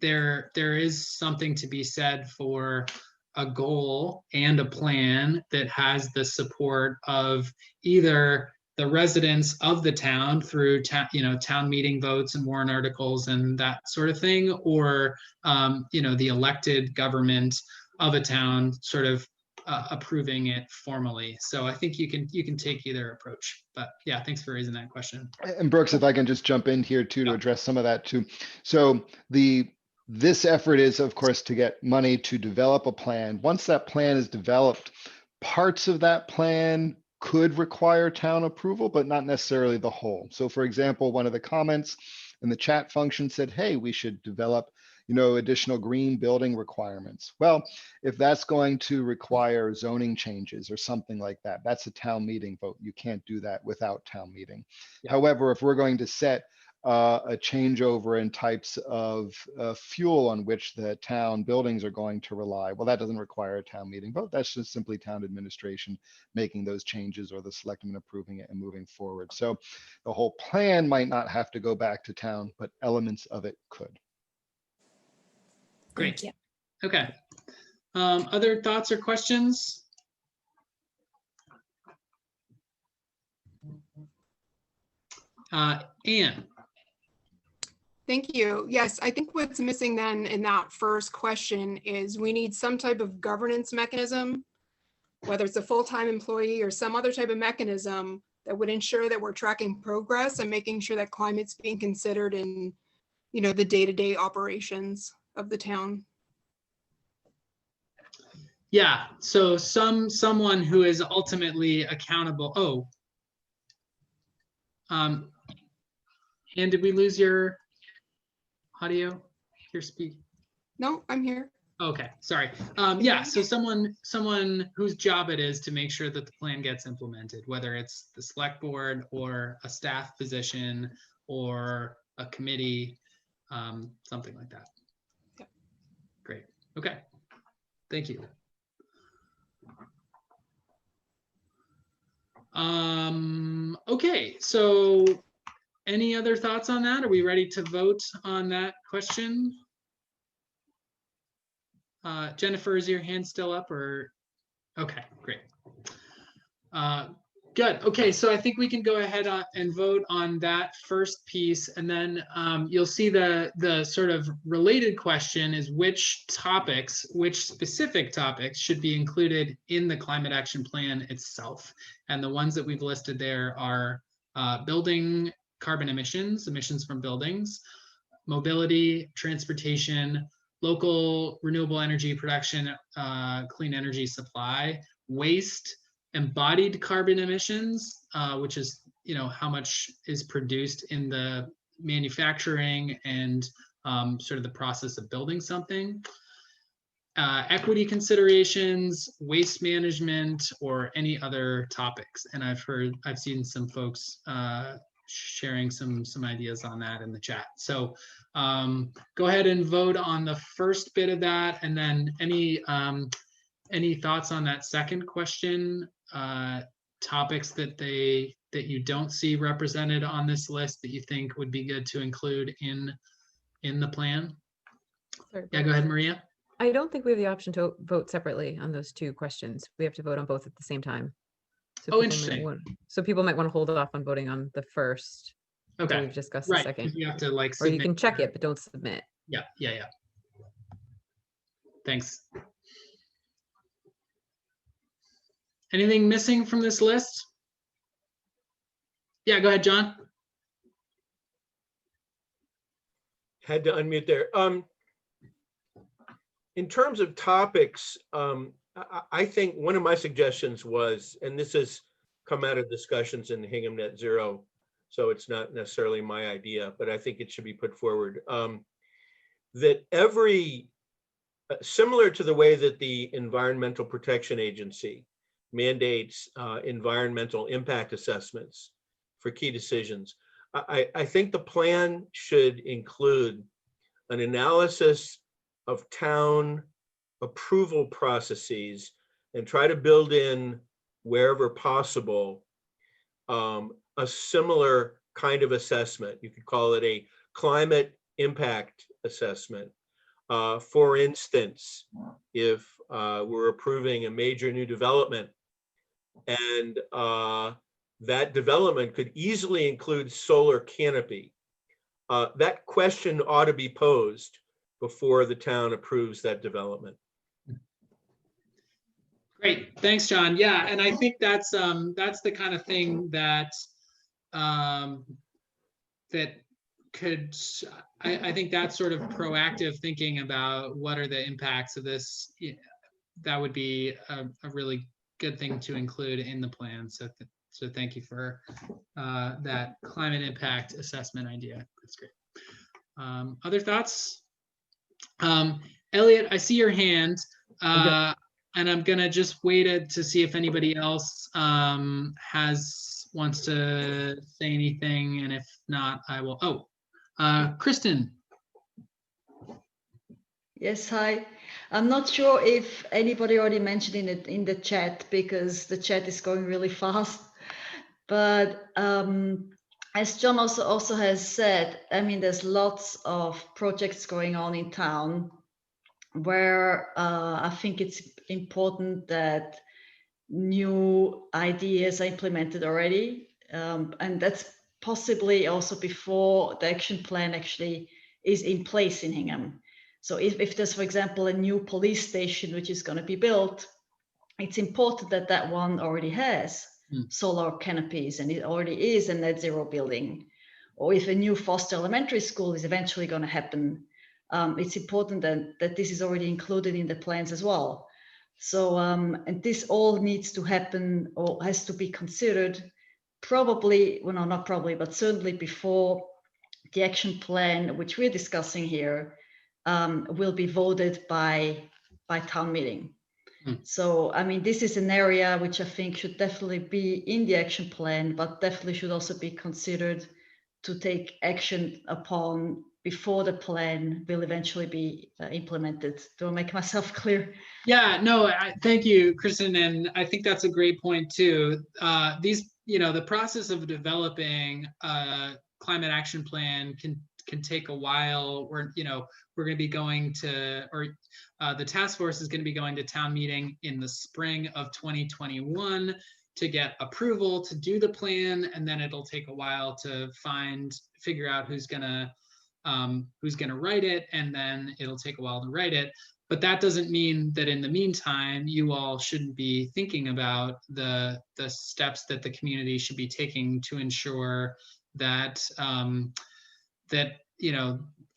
[SPEAKER 2] there is something to be said for a goal and a plan that has the support of either the residents of the town through town meeting votes and warrant articles and that sort of thing, or the elected government of a town sort of approving it formally. So I think you can take either approach. But yeah, thanks for raising that question.
[SPEAKER 1] And Brooks, if I can just jump in here too to address some of that too. So this effort is, of course, to get money to develop a plan. Once that plan is developed, parts of that plan could require town approval, but not necessarily the whole. So for example, one of the comments in the chat function said, hey, we should develop additional green building requirements. Well, if that's going to require zoning changes or something like that, that's a town meeting vote. You can't do that without town meeting. Yeah. However, if we're going to set a changeover in types of fuel on which the town buildings are going to rely, well, that doesn't require a town meeting vote. That's just simply town administration making those changes or the selectmen approving it and moving forward. So the whole plan might not have to go back to town, but elements of it could.
[SPEAKER 2] Great. Okay. Other thoughts or questions? Anne.
[SPEAKER 11] Thank you. Yes, I think what's missing then in that first question is we need some type of governance mechanism, whether it's a full-time employee or some other type of mechanism that would ensure that we're tracking progress and making sure that climate's being considered in, the day-to-day operations of the town.
[SPEAKER 2] Yeah, so someone who is ultimately accountable. And did we lose your audio? Your speak?
[SPEAKER 11] No, I'm here.
[SPEAKER 2] Okay, sorry. Yeah, so someone whose job it is to make sure that the plan gets implemented, whether it's the select board or a staff position or a committee, something like that.
[SPEAKER 11] Yep.
[SPEAKER 2] Great. Okay. Thank you. Okay, so any other thoughts on that? Are we ready to vote on that question? Jennifer, is your hand still up or? Okay, great. Good. Okay, so I think we can go ahead and vote on that first piece, and then you'll see the sort of related question is which specific topics should be included in the climate action plan itself. And the ones that we've listed there are building carbon emissions from buildings, mobility, transportation, local renewable energy production, clean energy supply, waste, embodied carbon emissions, which is how much is produced in the manufacturing and sort of the process of building something, equity considerations, waste management, or any other topics. And I've seen some folks sharing some ideas on that in the chat. So go ahead and vote on the first bit of that, and then any thoughts on that second question? Topics that you don't see represented on this list that you think would be good to include in the plan?
[SPEAKER 3] Sorry,
[SPEAKER 2] yeah, go ahead, Maria.
[SPEAKER 3] I don't think we have the option to vote separately on those two questions. We have to vote on both at the same time. So
[SPEAKER 2] interesting.
[SPEAKER 3] People might want to hold off on voting on the first.
[SPEAKER 2] Okay.
[SPEAKER 3] We've discussed
[SPEAKER 2] right.
[SPEAKER 3] the second.
[SPEAKER 2] You have to like.
[SPEAKER 3] Or you can check it, but don't submit.
[SPEAKER 2] Yeah. Thanks. Anything missing from this list? Yeah, go ahead, John.
[SPEAKER 7] Had to unmute there. In terms of topics, I think one of my suggestions was, and this has come out of discussions in the Hingham Net Zero so it's not necessarily my idea, but I think it should be put forward. That similar to the way that the Environmental Protection Agency mandates environmental impact assessments for key decisions, I think the plan should include an analysis of town approval processes and try to build in, wherever possible, a similar kind of assessment. You could call it a climate impact assessment. For instance, if we're approving a major new development and that development could easily include solar canopy, that question ought to be posed before the town approves that development.
[SPEAKER 2] Great, thanks, John. Yeah, and I think that's the kind of thing that that could, I think that sort of proactive thinking about what are the impacts of this, that would be a really good thing to include in the plan. So thank you for that climate impact assessment idea. That's great. Other thoughts? Elliot, I see your hand. And I'm gonna just wait to see if anybody else wants to say anything, and if not, I will. Oh, Kristen.
[SPEAKER 12] Yes, hi. I'm not sure if anybody already mentioned it in the chat, because the chat is going really fast. But as John also has said, I mean, there's lots of projects going on in town where I think it's important that new ideas are implemented already. And that's possibly also before the action plan actually is in place in Hingham. So if there's, for example, a new police station which is going to be built, it's important that that one already has solar canopies and it already is a net zero building. Or if a new Foster Elementary School is eventually going to happen, it's important that this is already included in the plans as well. So, and this all needs to happen or has to be considered probably, well, no, not probably, but certainly before the action plan, which we're discussing here, will be voted by town meeting. So, I mean, this is an area which I think should definitely be in the action plan, but definitely should also be considered to take action upon before the plan will eventually be implemented. Do I make myself clear?
[SPEAKER 2] Yeah, no, thank you, Kristen. And I think that's a great point too. The process of developing a climate action plan can take a while. We're going to be going to, or the task force is going to be going to town meeting in the spring of 2021 to get approval to do the plan, and then it'll take a while to figure out who's gonna write it, and then it'll take a while to write it. But that doesn't mean that in the meantime, you all shouldn't be thinking about the steps that the community should be taking to ensure that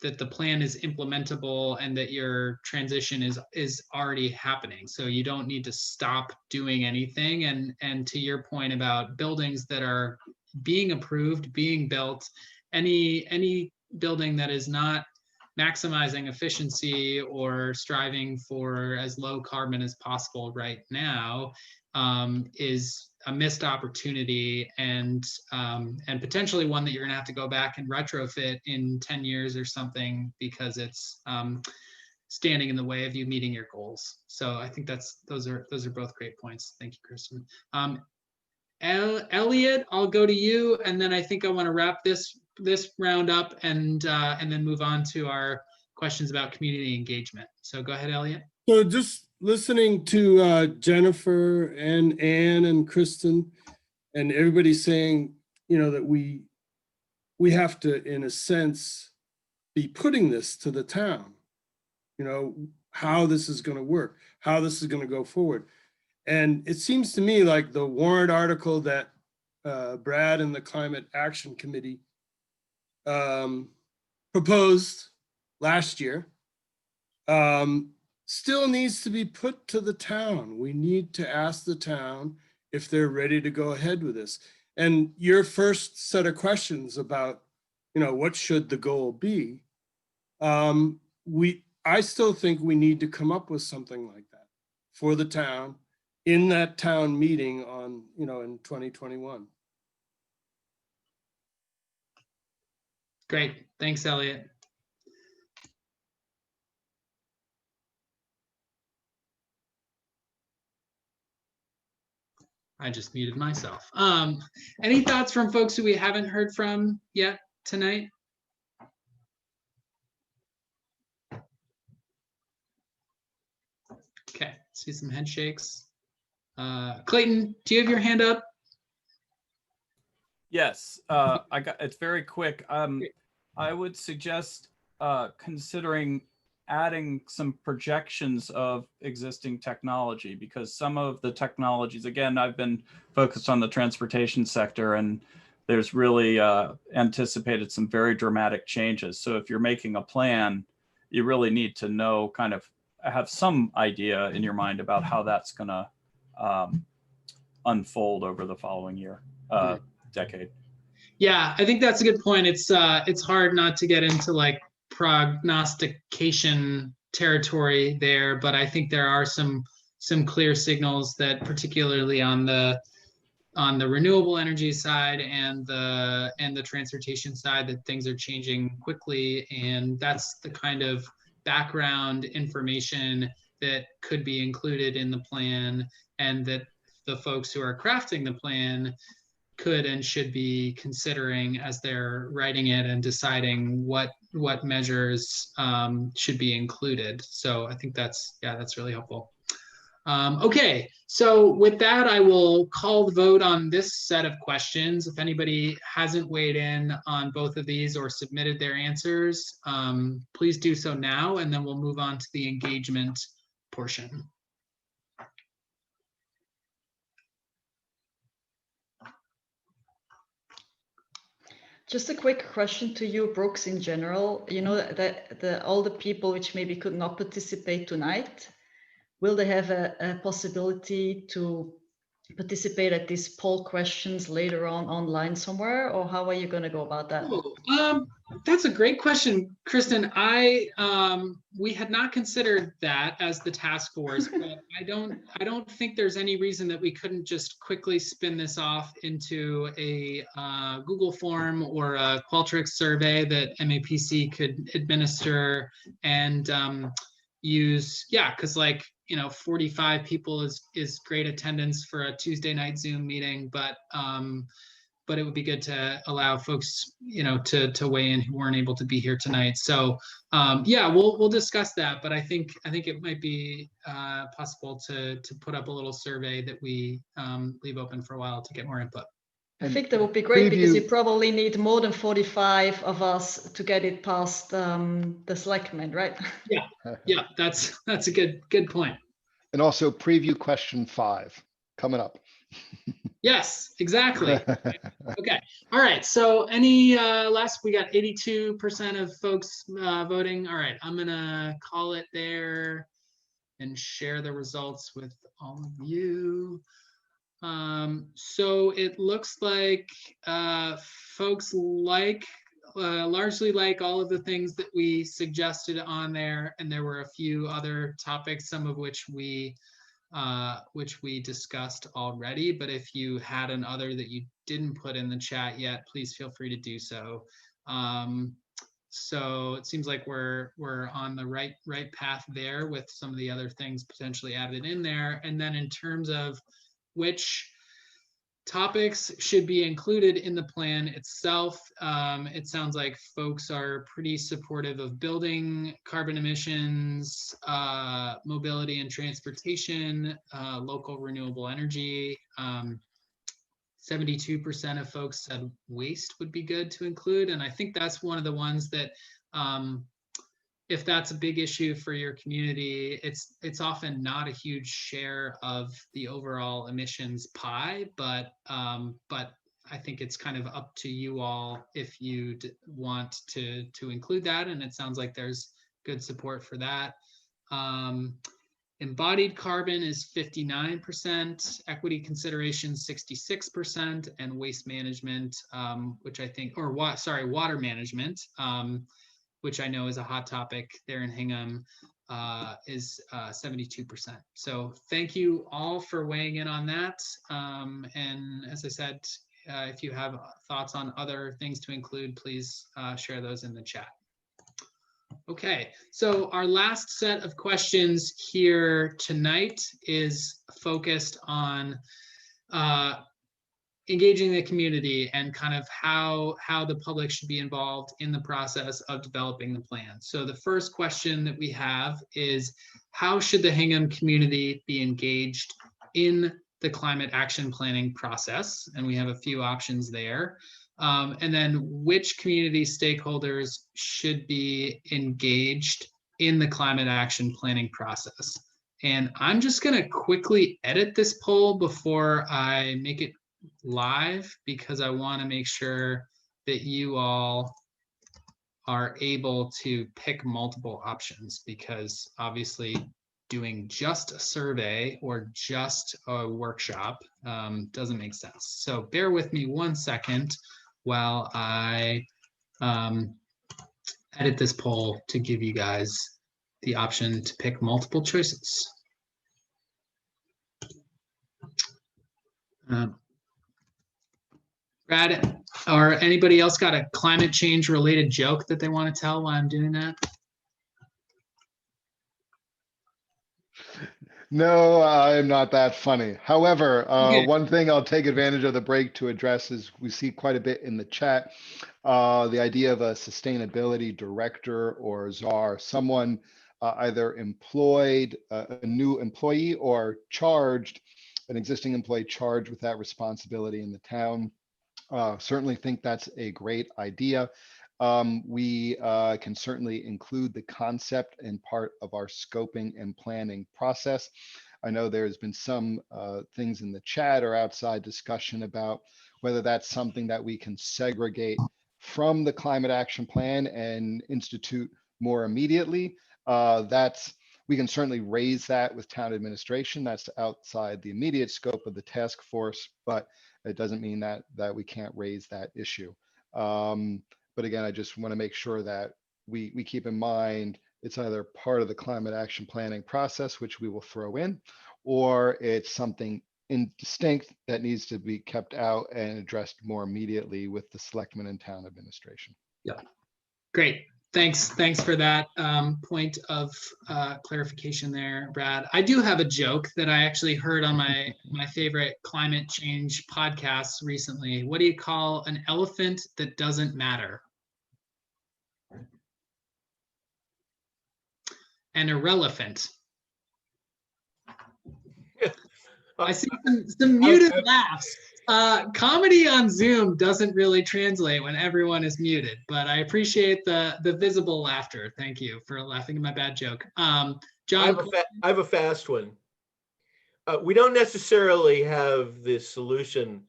[SPEAKER 2] that the plan is implementable and that your transition is already happening. So you don't need to stop doing anything. And to your point about buildings that are being approved, being built, any building that is not maximizing efficiency or striving for as low carbon as possible right now is a missed opportunity, and potentially one that you're going to have to go back and retrofit in 10 years or something because it's standing in the way of you meeting your goals. So I think those are both great points. Thank you, Kristen. Elliot, I'll go to you, and then I think I want to wrap this round up and then move on to our questions about community engagement. So go ahead, Elliot.
[SPEAKER 4] So just listening to Jennifer and Anne and Kristen and everybody saying, that we have to, in a sense, be putting this to the town, how this is going to work, how this is going to go forward. And it seems to me like the warrant article that Brad and the Climate Action Committee proposed last year still needs to be put to the town. We need to ask the town if they're ready to go ahead with this. And your first set of questions about, what should the goal be? I still think we need to come up with something like that for the town in that town meeting on, in 2021.
[SPEAKER 2] Great. Thanks, Elliot. I just muted myself. Any thoughts from folks who we haven't heard from yet tonight? Okay, see some head shakes. Clayton, do you have your hand up?
[SPEAKER 5] Yes, it's very quick. I would suggest considering adding some projections of existing technology, because some of the technologies, again, I've been focused on the transportation sector, and there's really anticipated some very dramatic changes. So if you're making a plan, you really need to know, kind of have some idea in your mind about how that's going to unfold over the following year, decade.
[SPEAKER 2] Yeah, I think that's a good point. It's hard not to get into like prognostication territory there, but I think there are some clear signals that, particularly on the renewable energy side and the transportation side, that things are changing quickly, and that's the kind of background information that could be included in the plan, and that the folks who are crafting the plan could and should be considering as they're writing it and deciding what measures should be included. So I think that's really helpful. Okay, so with that, I will call the vote on this set of questions. If anybody hasn't weighed in on both of these or submitted their answers, please do so now, and then we'll move on to the engagement portion.
[SPEAKER 12] Just a quick question to you, Brooks, in general. You know, all the people which maybe could not participate tonight, will they have a possibility to participate at these poll questions later on online somewhere, or how are you going to go about that?
[SPEAKER 2] That's a great question, Kristen. We had not considered that as the task force, but I don't think there's any reason that we couldn't just quickly spin this off into a Google form or a Qualtrics survey that MAPC could administer and use. Yeah, because 45 people is great attendance for a Tuesday night Zoom meeting, but it would be good to allow folks, to weigh in who weren't able to be here tonight. So yeah, we'll discuss that, but I think it might be possible to put up a little survey that we leave open for a while to get more input.
[SPEAKER 12] I think that would be great, because you probably need more than 45 of us to get it past the selectmen, right?
[SPEAKER 2] Yeah, that's a good point.
[SPEAKER 1] And also preview question 5 coming up.
[SPEAKER 2] Yes, exactly. Okay. All right. So any last, we got 82% of folks voting. All right. I'm going to call it there and share the results with all of you. So it looks like folks largely like all of the things that we suggested on there. And there were a few other topics, some of which we discussed already, but if you had an other that you didn't put in the chat yet, please feel free to do so. So it seems like we're on the right path there with some of the other things potentially added in there. And then in terms of which topics should be included in the plan itself, it sounds like folks are pretty supportive of building, carbon emissions, mobility and transportation, local renewable energy. 72% of folks said waste would be good to include. And I think that's one of the ones that if that's a big issue for your community, it's often not a huge share of the overall emissions pie, but I think it's kind of up to you all if you want to include that, and it sounds like there's good support for that. Embodied carbon is 59%, equity consideration 66%, and waste management, which I think, or water management, which I know is a hot topic there in Hingham, is 72%. So thank you all for weighing in on that. And as I said, if you have thoughts on other things to include, please share those in the chat. Okay, so our last set of questions here tonight is focused on engaging the community and kind of how the public should be involved in the process of developing the plan. So the first question that we have is, how should the Hingham community be engaged in the climate action planning process? And we have a few options there. And then which community stakeholders should be engaged in the climate action planning process? And I'm just going to quickly edit this poll before I make it live, because I want to make sure that you all are able to pick multiple options, because obviously doing just a survey or just a workshop doesn't make sense. So bear with me 1 second while I edit this poll to give you guys the option to pick multiple choices. Brad, or anybody else got a climate change related joke that they want to tell while I'm doing that?
[SPEAKER 1] No, I'm not that funny. However,
[SPEAKER 2] Okay.
[SPEAKER 1] one thing I'll take advantage of the break to address is we see quite a bit in the chat, the idea of a sustainability director or czar, someone either employed, a new employee, or charged, an existing employee charged with that responsibility in the town. Certainly think that's a great idea. We can certainly include the concept in part of our scoping and planning process. I know there's been some things in the chat or outside discussion about whether that's something that we can segregate from the climate action plan and institute more immediately. We can certainly raise that with town administration. That's outside the immediate scope of the task force, but it doesn't mean that we can't raise that issue. But again, I just want to make sure that we keep in mind it's either part of the climate action planning process, which we will throw in, or it's something distinct that needs to be kept out and addressed more immediately with the selectmen and town administration.
[SPEAKER 2] Yeah, great. Thanks for that point of clarification there, Brad. I do have a joke that I actually heard on my favorite climate change podcasts recently. What do you call an elephant that doesn't matter? An irrelevant. I see some muted laughs. Comedy on Zoom doesn't really translate when everyone is muted, but I appreciate the visible laughter. Thank you for laughing at my bad joke. John,
[SPEAKER 7] I have a fast one. We don't necessarily have the solution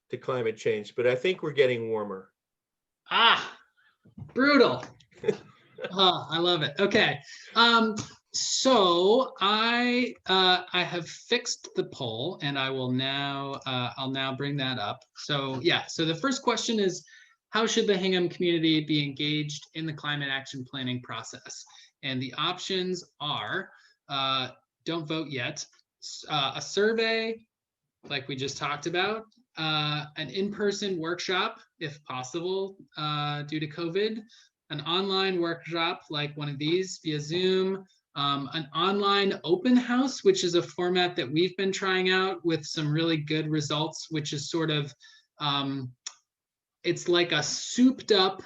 [SPEAKER 7] to climate change, but I think we're getting warmer.
[SPEAKER 2] Brutal. Oh, I love it. Okay. So I have fixed the poll, and I will now I'll now bring that up. So yeah, so the first question is, how should the Hingham community be engaged in the climate action planning process? And the options are, don't vote yet, a survey, like we just talked about, an in-person workshop, if possible, due to COVID, an online workshop like one of these via Zoom, an online open house, which is a format that we've been trying out with some really good results, which is sort of, it's like a souped up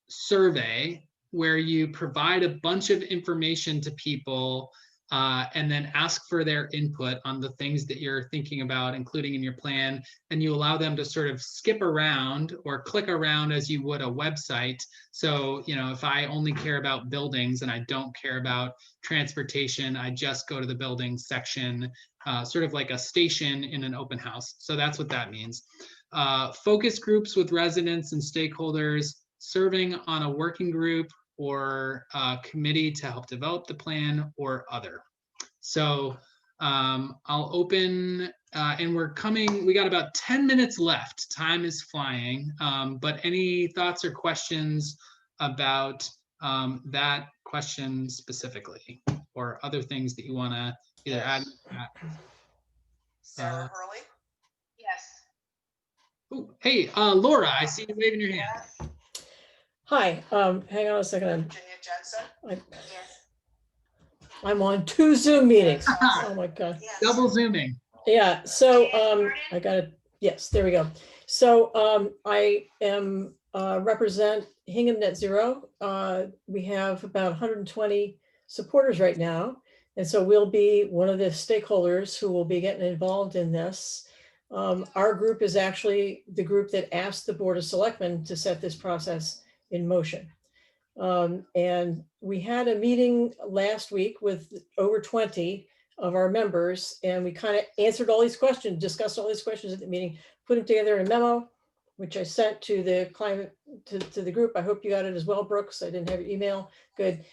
[SPEAKER 2] survey where you provide a bunch of information to people and then ask for their input on the things that you're thinking about, including in your plan, and you allow them to sort of skip around or click around as you would a website. So, you know, if I only care about buildings and I don't care about transportation, I just go to the buildings section, sort of like a station in an open house. So that's what that means. Focus groups with residents and stakeholders, serving on a working group or committee to help develop the plan, or other. So I'll open and we got about 10 minutes left. Time is flying. But any thoughts or questions about that question specifically, or other things that you want to either add?
[SPEAKER 13] Sarah Hurley? Yes.
[SPEAKER 2] Ooh, hey, Laura, I see you waving your hand.
[SPEAKER 13] Yes.
[SPEAKER 14] Hi, hang on a second.
[SPEAKER 13] Virginia Jensen? Yes.
[SPEAKER 14] I'm on 2 Zoom meetings. Oh my God.
[SPEAKER 13] Yes.
[SPEAKER 2] Double zooming.
[SPEAKER 14] Yeah, so I got it. Yes, there we go. So I am represent Hingham Net Zero. We have about 120 supporters right now. And so we'll be one of the stakeholders who will be getting involved in this. Our group is actually the group that asked the Board of Selectmen to set this process in motion. And we had a meeting last week with over 20 of our members, and we kind of answered all these questions, discussed all these questions at the meeting, put them together in a memo, which I sent to the climate, to the group. I hope you got it as well, Brooks. I didn't have your email. Good.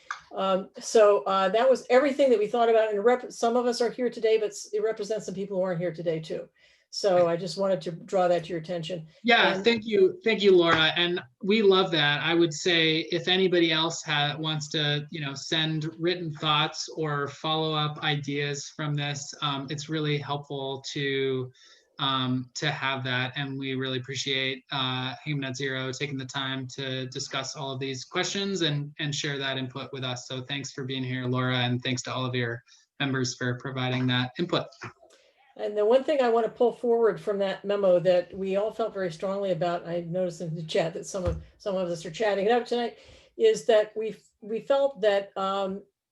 [SPEAKER 14] So that was everything that we thought about. And some of us are here today, but it represents some people who aren't here today too. So I just wanted to draw that to your attention.
[SPEAKER 2] Yeah,
[SPEAKER 14] And
[SPEAKER 2] thank you, Laura, and we love that. I would say if anybody else wants to, send written thoughts or follow-up ideas from this, it's really helpful to have that, and we really appreciate Hingham Net Zero taking the time to discuss all of these questions and share that input with us. So thanks for being here, Laura, and thanks to all of your members for providing that input.
[SPEAKER 14] And the one thing I want to pull forward from that memo that we all felt very strongly about, I noticed in the chat that some of us are chatting it up tonight, is that we felt that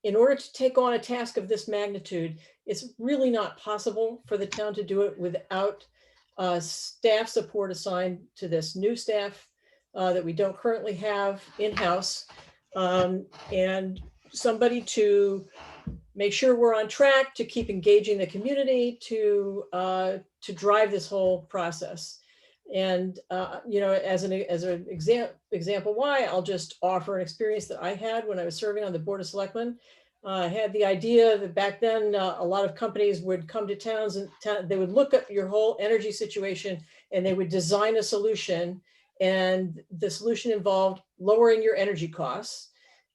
[SPEAKER 14] in order to take on a task of this magnitude, it's really not possible for the town to do it without staff support assigned to this, new staff that we don't currently have in-house, and somebody to make sure we're on track, to keep engaging the community, to drive this whole process. And as an example why, I'll just offer an experience that I had when I was serving on the Board of Selectmen. I had the idea that back then a lot of companies would come to towns and they would look at your whole energy situation and they would design a solution, and the solution involved lowering your energy costs,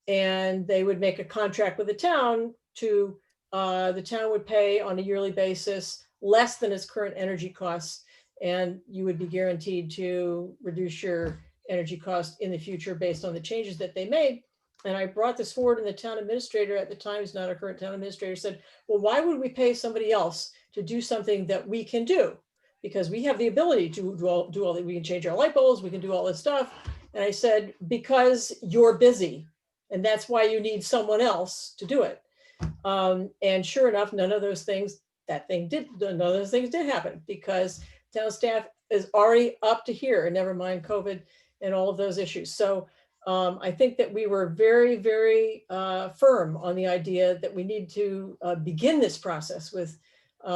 [SPEAKER 14] and they would make a contract with the town to the town would pay on a yearly basis less than its current energy costs, and you would be guaranteed to reduce your energy cost in the future based on the changes that they made. And I brought this forward, and the town administrator at the time, who's not our current town administrator, said, well, why would we pay somebody else to do something that we can do? Because we have the ability to do all that. We can change our light bulbs, we can do all this stuff. And I said, because you're busy, and that's why you need someone else to do it. And sure enough, none of those things did happen, because town staff is already up to here, and never mind COVID and all of those issues. So I think that we were very, very firm on the idea that we need to begin this process with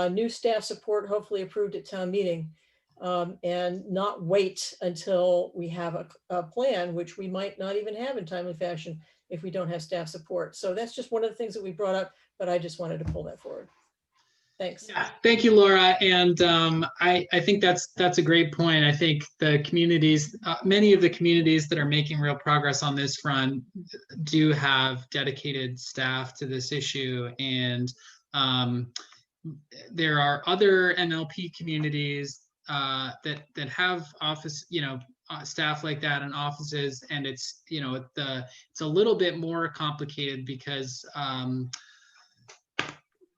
[SPEAKER 14] new staff support, hopefully approved at town meeting, and not wait until we have a plan, which we might not even have in timely fashion if we don't have staff support. So that's just one of the things that we brought up, but I just wanted to pull that forward. Thanks.
[SPEAKER 2] Yeah, thank you, Laura. And I think that's a great point. I think the communities, many of the communities that are making real progress on this front do have dedicated staff to this issue. And there are other MLP communities that have office, staff like that in offices, and it's it's a little bit more complicated because some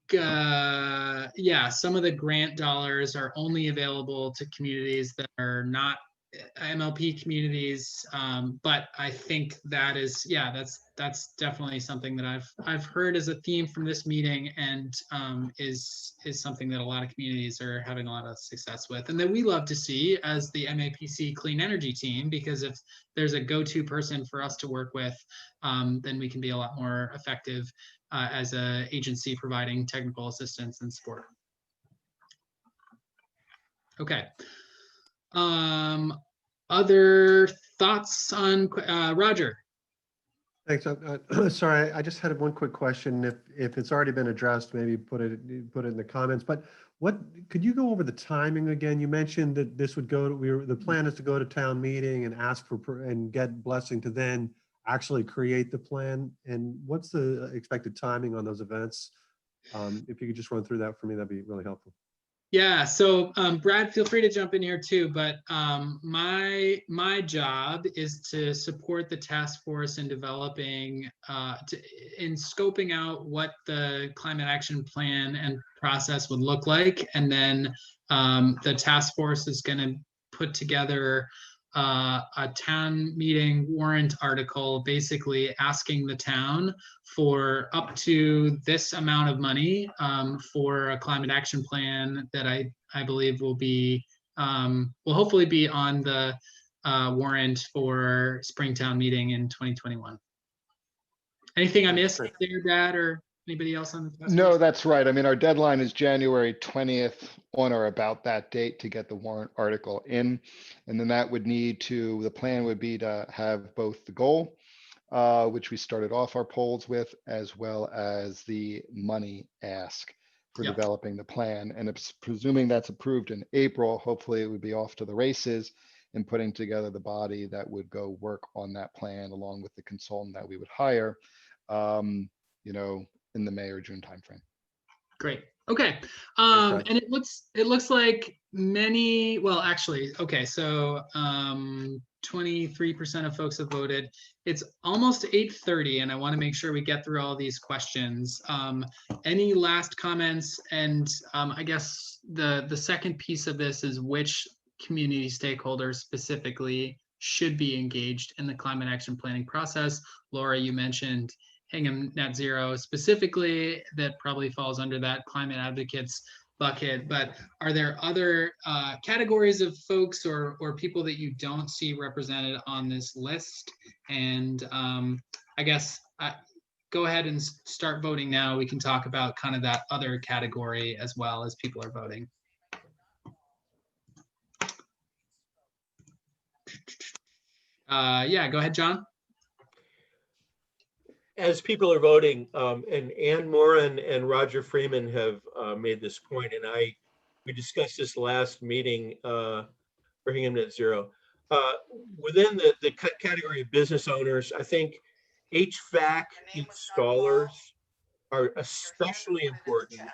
[SPEAKER 2] of the grant dollars are only available to communities that are not MLP communities, but I think that is, that's definitely something that I've heard as a theme from this meeting, and is something that a lot of communities are having a lot of success with, and that we love to see as the MAPC Clean Energy team, because if there's a go-to person for us to work with, then we can be a lot more effective as an agency providing technical assistance and support. Okay. Other thoughts on Roger?
[SPEAKER 10] Thanks. Sorry, I just had one quick question. If it's already been addressed, maybe put it in the comments. But could you go over the timing again? You mentioned that this would go to, the plan is to go to town meeting and ask for and get blessing to then actually create the plan. And what's the expected timing on those events? If you could just run through that for me, that'd be really helpful.
[SPEAKER 2] Yeah, so Brad, feel free to jump in here too, but my job is to support the task force in developing, in scoping out what the climate action plan and process would look like. And then the task force is going to put together a town meeting warrant article, basically asking the town for up to this amount of money for a climate action plan that I believe will hopefully be on the warrant for Springtown meeting in 2021. Anything I missed there, Brad, or anybody else on the task
[SPEAKER 1] No,
[SPEAKER 2] force?
[SPEAKER 1] that's right. I mean, our deadline is January 20th on or about that date to get the warrant article in. And then that would the plan would be to have both the goal, which we started off our polls with, as well as the money ask for
[SPEAKER 2] Yep.
[SPEAKER 1] developing the plan. And it's presuming that's approved in April, hopefully it would be off to the races and putting together the body that would go work on that plan along with the consultant that we would hire, in the May or June timeframe.
[SPEAKER 2] Great. Okay.
[SPEAKER 10] Brad.
[SPEAKER 2] And it looks like many, well, actually, okay, so 23% of folks have voted. It's almost 8:30 and I want to make sure we get through all these questions. Any last comments? And I guess the second piece of this is which community stakeholders specifically should be engaged in the climate action planning process. Laura, you mentioned Hingham Net Zero specifically, that probably falls under that climate advocates bucket, but are there other categories of folks or people that you don't see represented on this list? And I guess go ahead and start voting now. We can talk about kind of that other category as well as people are voting. Yeah, go ahead, John.
[SPEAKER 7] As people are voting, and Ann Moran and Roger Freeman have made this point, and we discussed this last meeting for Hingham Net Zero. Within the category of business owners, I think HVAC installers are especially important.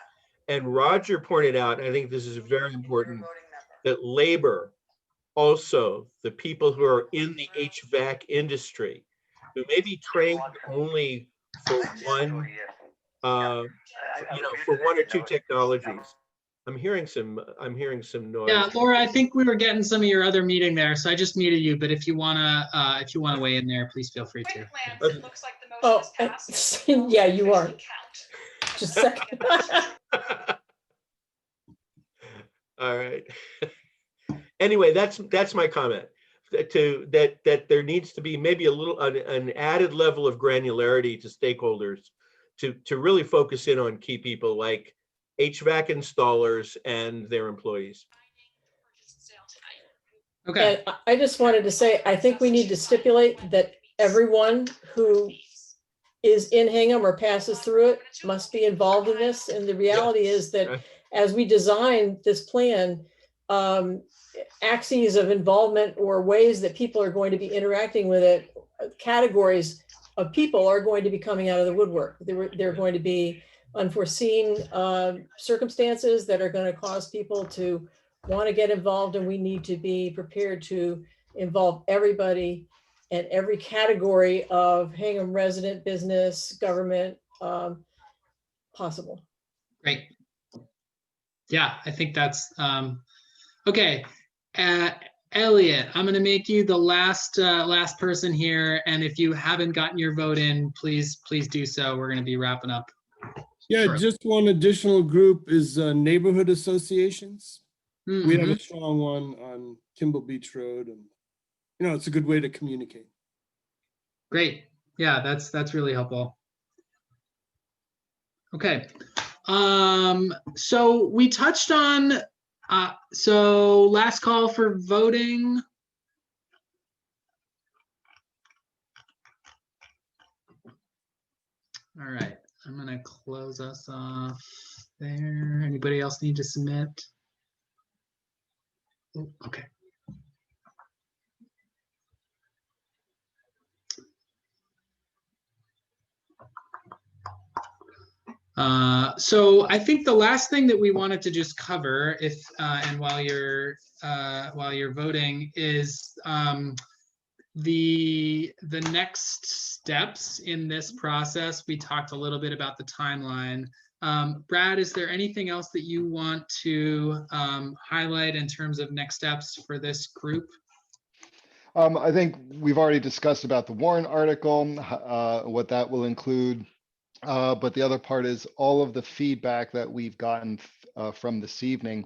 [SPEAKER 7] And Roger pointed out, and I think this is very important, that labor, also the people who are in the HVAC industry, who may be trained only for one, for one or two technologies. I'm hearing some noise.
[SPEAKER 2] Yeah, Laura, I think we were getting some of your other meeting there, so I just muted you. But if you wanna weigh in there, please feel free to.
[SPEAKER 13] It looks like the motion is passed.
[SPEAKER 14] Yeah, you are. Just a second.
[SPEAKER 7] All right. Anyway, that's my comment. That there needs to be maybe an added level of granularity to stakeholders to really focus in on key people like HVAC installers and their employees.
[SPEAKER 2] Okay.
[SPEAKER 14] And I just wanted to say, I think we need to stipulate that everyone who is in Hingham or passes through it must be involved in this. And the reality is that as we design this plan, axes of involvement or ways that people are going to be interacting with it, categories of people are going to be coming out of the woodwork. There are going to be unforeseen circumstances that are going to cause people to want to get involved, and we need to be prepared to involve everybody and every category of Hingham resident, business, government possible.
[SPEAKER 2] Great. Yeah, I think that's okay. Elliot, I'm going to make you the last person here, and if you haven't gotten your vote in, please do so. We're going to be wrapping up.
[SPEAKER 4] Yeah,
[SPEAKER 2] Sure.
[SPEAKER 4] just one additional group is neighborhood associations.
[SPEAKER 2] Mm-hmm.
[SPEAKER 4] We have a strong one on Kimball Beach Road, and it's a good way to communicate.
[SPEAKER 2] Great. Yeah, that's really helpful. Okay. So we touched on so last call for voting. All right, I'm gonna close us off there. Anybody else need to submit? Oh, okay. So I think the last thing that we wanted to just cover, if and while you're voting, is the next steps in this process. We talked a little bit about the timeline. Brad, is there anything else that you want to highlight in terms of next steps for this group?
[SPEAKER 1] I think we've already discussed about the warrant article, what that will include. But the other part is all of the feedback that we've gotten from this evening.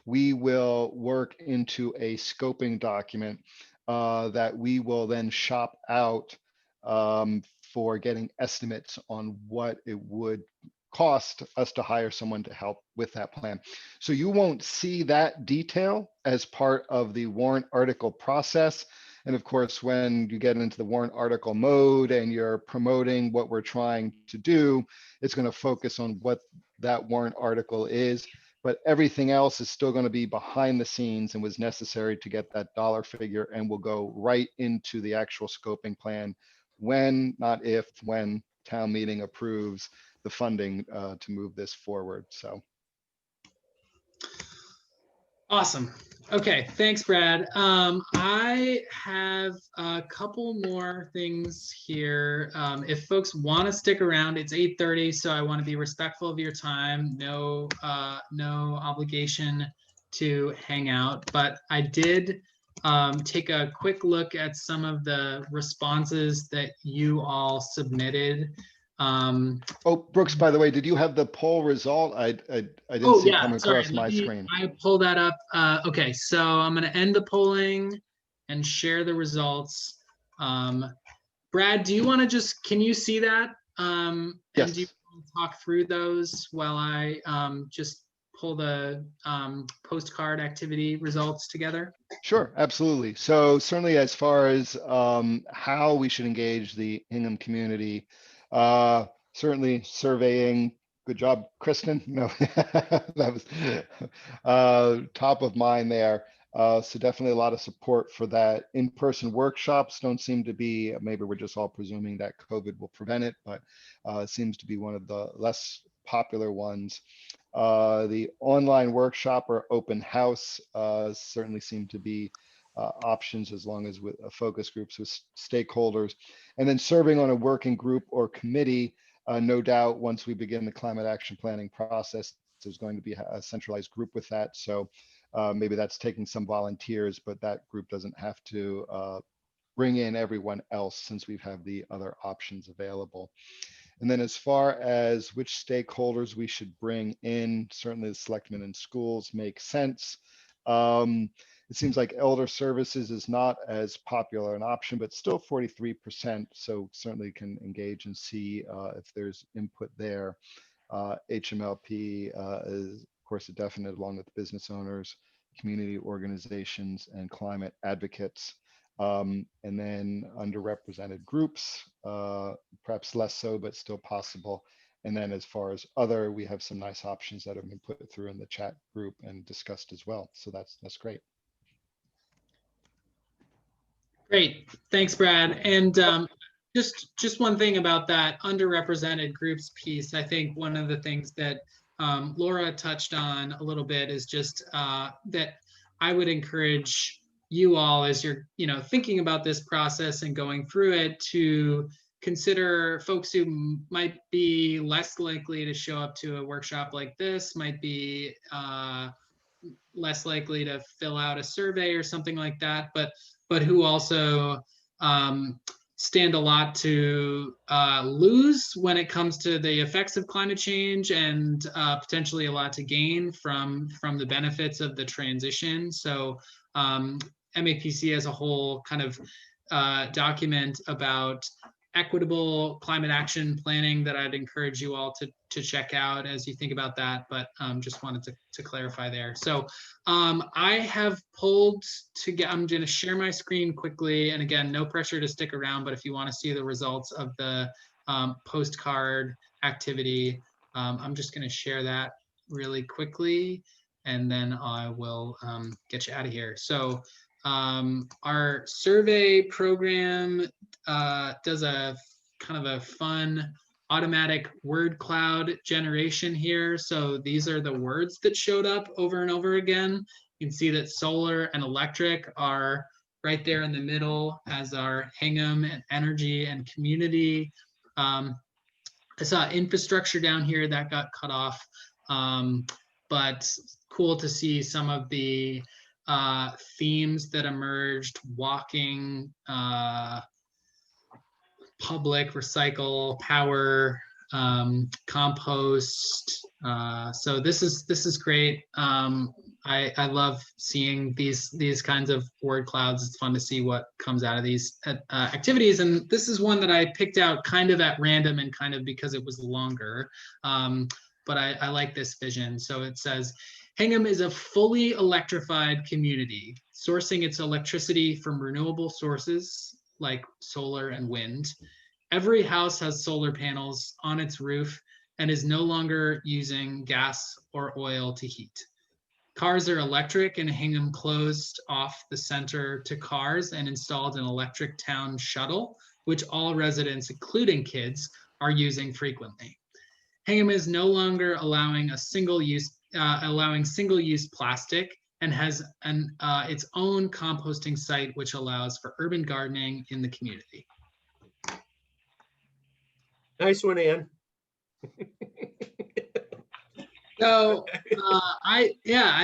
[SPEAKER 1] We will work into a scoping document that we will then shop out for getting estimates on what it would cost us to hire someone to help with that plan. So you won't see that detail as part of the warrant article process. And of course, when you get into the warrant article mode and you're promoting what we're trying to do, it's going to focus on what that warrant article is. But everything else is still going to be behind the scenes and was necessary to get that dollar figure, and will go right into the actual scoping plan when, not if, when town meeting approves the funding to move this forward. So.
[SPEAKER 2] Awesome. Okay, thanks, Brad. I have a couple more things here. If folks want to stick around, it's 8:30, so I want to be respectful of your time. No obligation to hang out, but I did take a quick look at some of the responses that you all submitted.
[SPEAKER 1] Oh, Brooks, by the way, did you have the poll result? I didn't
[SPEAKER 2] Oh
[SPEAKER 1] see it
[SPEAKER 2] yeah,
[SPEAKER 1] come
[SPEAKER 2] sorry.
[SPEAKER 1] across my screen.
[SPEAKER 2] I pulled that up. Okay, so I'm going to end the polling and share the results. Brad, do you want to can you see that?
[SPEAKER 1] Yes.
[SPEAKER 2] And do you want to talk through those while I just pull the postcard activity results together?
[SPEAKER 1] Sure, absolutely. So certainly as far as how we should engage the Hingham community, certainly surveying, good job, Kristen. No, that was top of mind there. So definitely a lot of support for that. In-person workshops don't seem to be, maybe we're just all presuming that COVID will prevent it, but it seems to be one of the less popular ones. The online workshop or open house certainly seem to be options, as long as with focus groups with stakeholders. And then serving on a working group or committee, no doubt once we begin the climate action planning process, there's going to be a centralized group with that. So maybe that's taking some volunteers, but that group doesn't have to bring in everyone else, since we have the other options available. And then as far as which stakeholders we should bring in, certainly the selectmen and schools make sense. It seems like elder services is not as popular an option, but still 43%. So certainly can engage and see if there's input there. HMLP is of course a definite, along with business owners, community organizations, and climate advocates. And then underrepresented groups, perhaps less so, but still possible. And then as far as other, we have some nice options that have been put through in the chat group and discussed as well. So that's great.
[SPEAKER 2] Great, thanks, Brad. And just one thing about that underrepresented groups piece. I think one of the things that Laura touched on a little bit is just that I would encourage you all, as you're thinking about this process and going through it, to consider folks who might be less likely to show up to a workshop like this, might be less likely to fill out a survey or something like that, but who also stand a lot to lose when it comes to the effects of climate change, and potentially a lot to gain from the benefits of the transition. So MAPC as a whole kind of document about equitable climate action planning that I'd encourage you all to check out as you think about that, but just wanted to clarify there. So I have pulled I'm going to share my screen quickly, and again, no pressure to stick around, but if you want to see the results of the postcard activity, I'm just going to share that really quickly, and then I will get you out of here. So our survey program does a kind of a fun automatic word cloud generation here. So these are the words that showed up over and over again. You can see that solar and electric are right there in the middle, as are Hingham and energy and community. I saw infrastructure down here that got cut off, but cool to see some of the themes that emerged: walking, public, recycle, power, compost. So this is great. I love seeing these kinds of word clouds. It's fun to see what comes out of these activities. And this is one that I picked out kind of at random and kind of because it was longer. But I like this vision. So it says, Hingham is a fully electrified community, sourcing its electricity from renewable sources like solar and wind. Every house has solar panels on its roof and is no longer using gas or oil to heat. Cars are electric, and Hingham closed off the center to cars and installed an electric town shuttle, which all residents, including kids, are using frequently. Hingham is no longer allowing single-use plastic, and has its own composting site, which allows for urban gardening in the community.
[SPEAKER 7] Nice one, Ann.
[SPEAKER 2] So I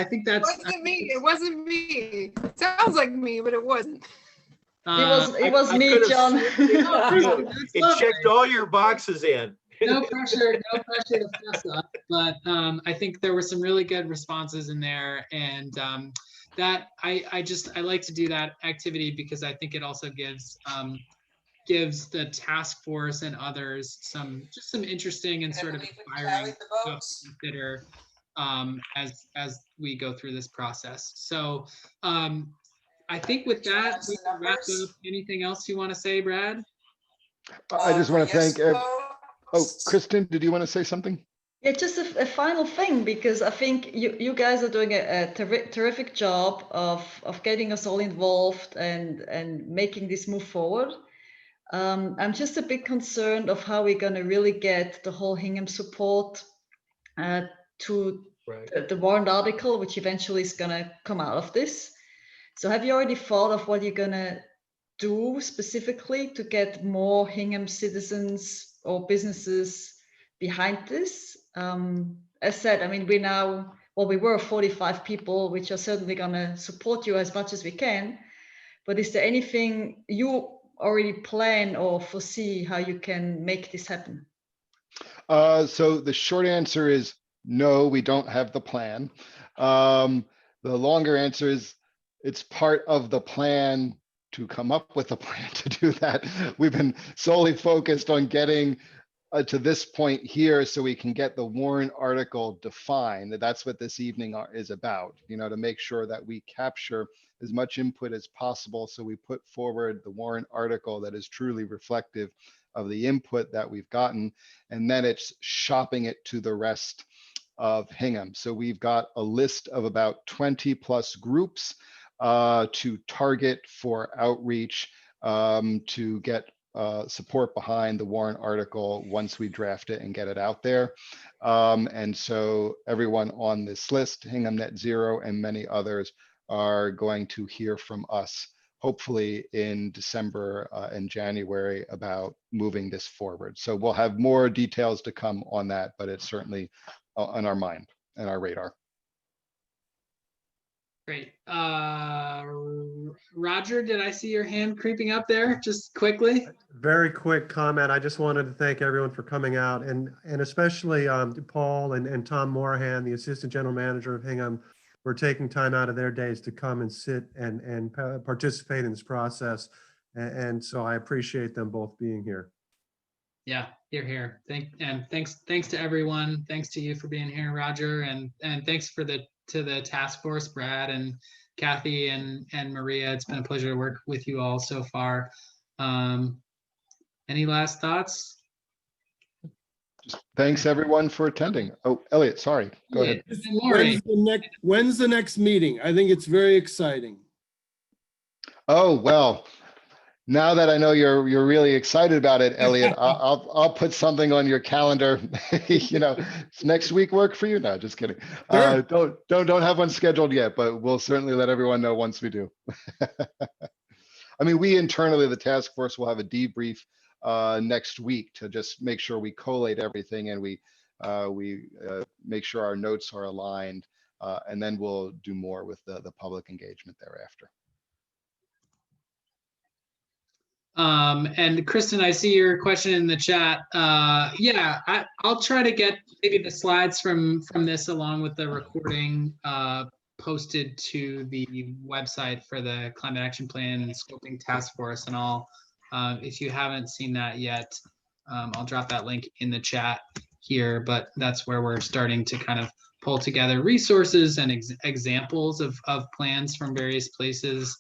[SPEAKER 2] think that's.
[SPEAKER 11] It wasn't me. It wasn't me. Sounds like me, but it wasn't.
[SPEAKER 12] It was me, John.
[SPEAKER 7] It checked all your boxes, Ann.
[SPEAKER 2] No pressure to fess up, but I think there were some really good responses in there, and that I like to do that activity because I think it also gives the task force and others some interesting and sort of inspiring stuff to consider as we go through this process. So I think with that, we can wrap up. Anything else you want to say, Brad?
[SPEAKER 1] I just want to thank. Oh, Kristen, did you want to say something?
[SPEAKER 12] Yeah, just a final thing, because I think you guys are doing a terrific job of getting us all involved and making this move forward. I'm just a bit concerned of how we're going to really get the whole Hingham support to the warrant article, which eventually is going to come out of this. So have you already thought of what you're going to do specifically to get more Hingham citizens or businesses behind this? As said, I mean, we were 45 people, which are certainly going to support you as much as we can. But is there anything you already plan or foresee how you can make this happen?
[SPEAKER 1] So the short answer is no, we don't have the plan. The longer answer is it's part of the plan to come up with a plan to do that. We've been solely focused on getting to this point here so we can get the warrant article defined. That's what this evening is about, to make sure that we capture as much input as possible. So we put forward the warrant article that is truly reflective of the input that we've gotten, and then it's shopping it to the rest of Hingham. So we've got a list of about 20 plus groups to target for outreach to get support behind the warrant article once we draft it and get it out there. And so everyone on this list, Hingham Net Zero and many others, are going to hear from us, hopefully in December and January, about moving this forward. So we'll have more details to come on that, but it's certainly on our mind and our radar.
[SPEAKER 2] Great. Roger, did I see your hand creeping up there? Just quickly.
[SPEAKER 10] Very quick comment. I just wanted to thank everyone for coming out, and especially Paul and Tom Morahan, the Assistant General Manager of Hingham, for taking time out of their days to come and sit and participate in this process. And so I appreciate them both being here.
[SPEAKER 2] Yeah, here. Thanks to everyone. Thanks to you for being here, Roger, and thanks to the task force, Brad and Kathy and Maria. It's been a pleasure to work with you all so far. Any last thoughts?
[SPEAKER 1] Thanks everyone for attending. Oh, Elliot, sorry. Go ahead.
[SPEAKER 2] Lori.
[SPEAKER 4] When's the next meeting? I think it's very exciting.
[SPEAKER 1] Oh, well, now that I know you're really excited about it, Elliot, I'll put something on your calendar. Does next week work for you? No, just kidding.
[SPEAKER 4] Sure.
[SPEAKER 1] Don't have one scheduled yet, but we'll certainly let everyone know once we do. I mean, we internally, the task force, will have a debrief next week to just make sure we collate everything and we make sure our notes are aligned, and then we'll do more with the public engagement thereafter.
[SPEAKER 2] And Kristen, I see your question in the chat. Yeah, I'll try to get maybe the slides from this along with the recording posted to the website for the Climate Action Plan and Scoping Task Force. And if you haven't seen that yet, I'll drop that link in the chat here, but that's where we're starting to kind of pull together resources and examples of plans from various places.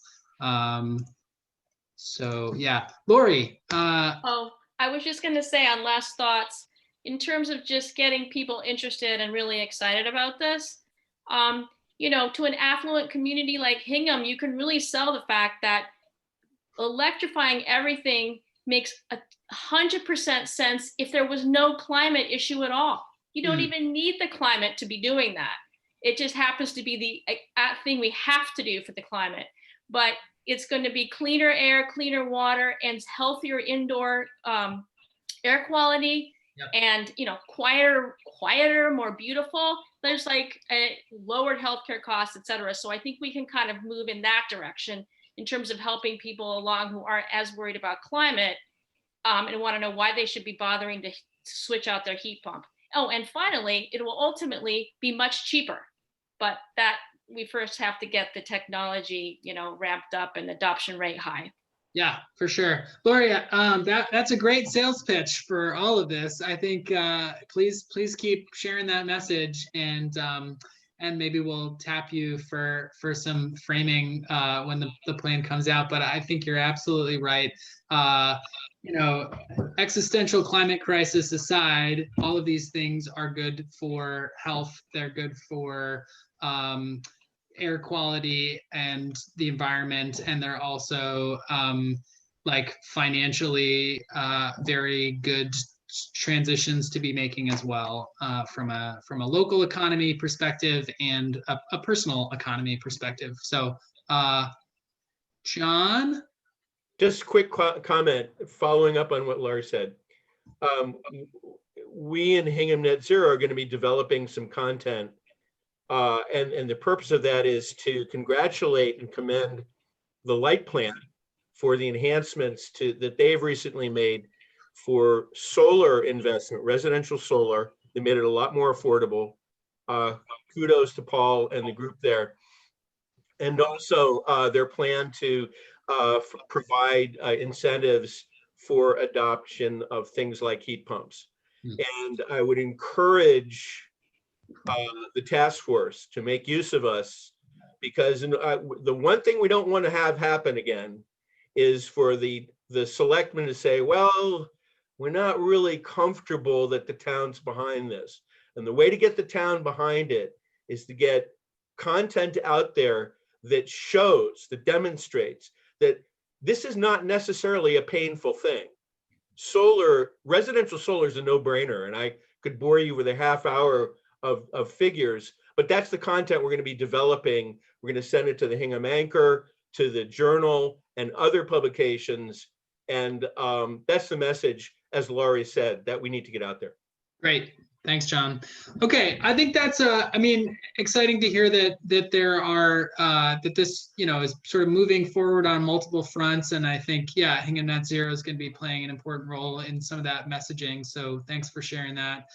[SPEAKER 2] So yeah, Lori.
[SPEAKER 8] Oh, I was just going to say on last thoughts, in terms of just getting people interested and really excited about this, to an affluent community like Hingham, you can really sell the fact that electrifying everything makes 100% sense if there was no climate issue at all. You don't even need the climate to be doing that. It just happens to be the thing we have to do for the climate. But it's going to be cleaner air, cleaner water, and healthier indoor air quality. Yep. And quieter, more beautiful. There's lowered healthcare costs, et cetera. So I think we can kind of move in that direction in terms of helping people along who aren't as worried about climate and want to know why they should be bothering to switch out their heat pump. Oh, and finally, it will ultimately be much cheaper, but that we first have to get the technology, ramped up and adoption rate high.
[SPEAKER 2] Yeah, for sure. Lori, that's a great sales pitch for all of this. I think please keep sharing that message, and maybe we'll tap you for some framing when the plan comes out. But I think you're absolutely right. Existential climate crisis aside, all of these things are good for health. They're good for air quality and the environment, and they're also financially very good transitions to be making as well, from a local economy perspective and a personal economy perspective. So John?
[SPEAKER 7] Just a quick comment following up on what Laura said. We in Hingham Net Zero are going to be developing some content, and the purpose of that is to congratulate and commend the Light Plan for the enhancements that they've recently made for solar investment, residential solar. They made it a lot more affordable. Kudos to Paul and the group there. And also their plan to provide incentives for adoption of things like heat pumps. And I would encourage the task force to make use of us, because the one thing we don't want to have happen again is for the selectmen to say, well, we're not really comfortable that the town's behind this. And the way to get the town behind it is to get content out there that shows, that demonstrates that this is not necessarily a painful thing. Residential solar is a no-brainer, and I could bore you with a half hour of figures, but that's the content we're going to be developing. We're going to send it to the Hingham Anchor, to the Journal, and other publications. And that's the message, as Laurie said, that we need to get out there.
[SPEAKER 2] Great. Thanks, John. Okay, I think that's exciting to hear that there are that this is sort of moving forward on multiple fronts, and I think Hingham Net Zero is going to be playing an important role in some of that messaging. So thanks for sharing that,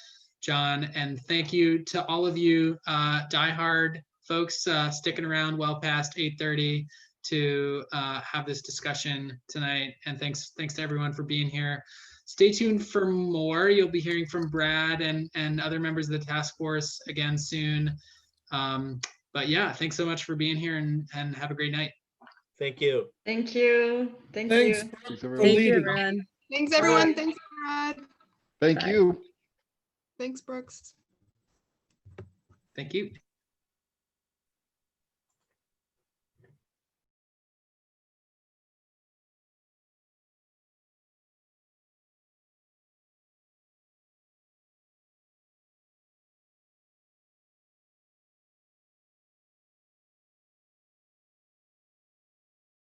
[SPEAKER 2] John, and thank you to all of you diehard folks sticking around well past 8:30 to have this discussion tonight. And thanks to everyone for being here. stay tuned for more. You'll be hearing from Brad and other members of the task force again soon. But yeah, thanks so much for being here and have a great night.
[SPEAKER 7] Thank you.
[SPEAKER 12] Thank you. Thank
[SPEAKER 4] Thanks.
[SPEAKER 12] you.
[SPEAKER 1] Thanks,
[SPEAKER 4] for
[SPEAKER 1] everyone.
[SPEAKER 3] Thank you,
[SPEAKER 4] leading.
[SPEAKER 3] everyone.
[SPEAKER 11] Thanks, everyone. Thanks, Brad.
[SPEAKER 1] Thank
[SPEAKER 3] Bye.
[SPEAKER 1] you.
[SPEAKER 11] Thanks, Brooks.
[SPEAKER 2] Thank you.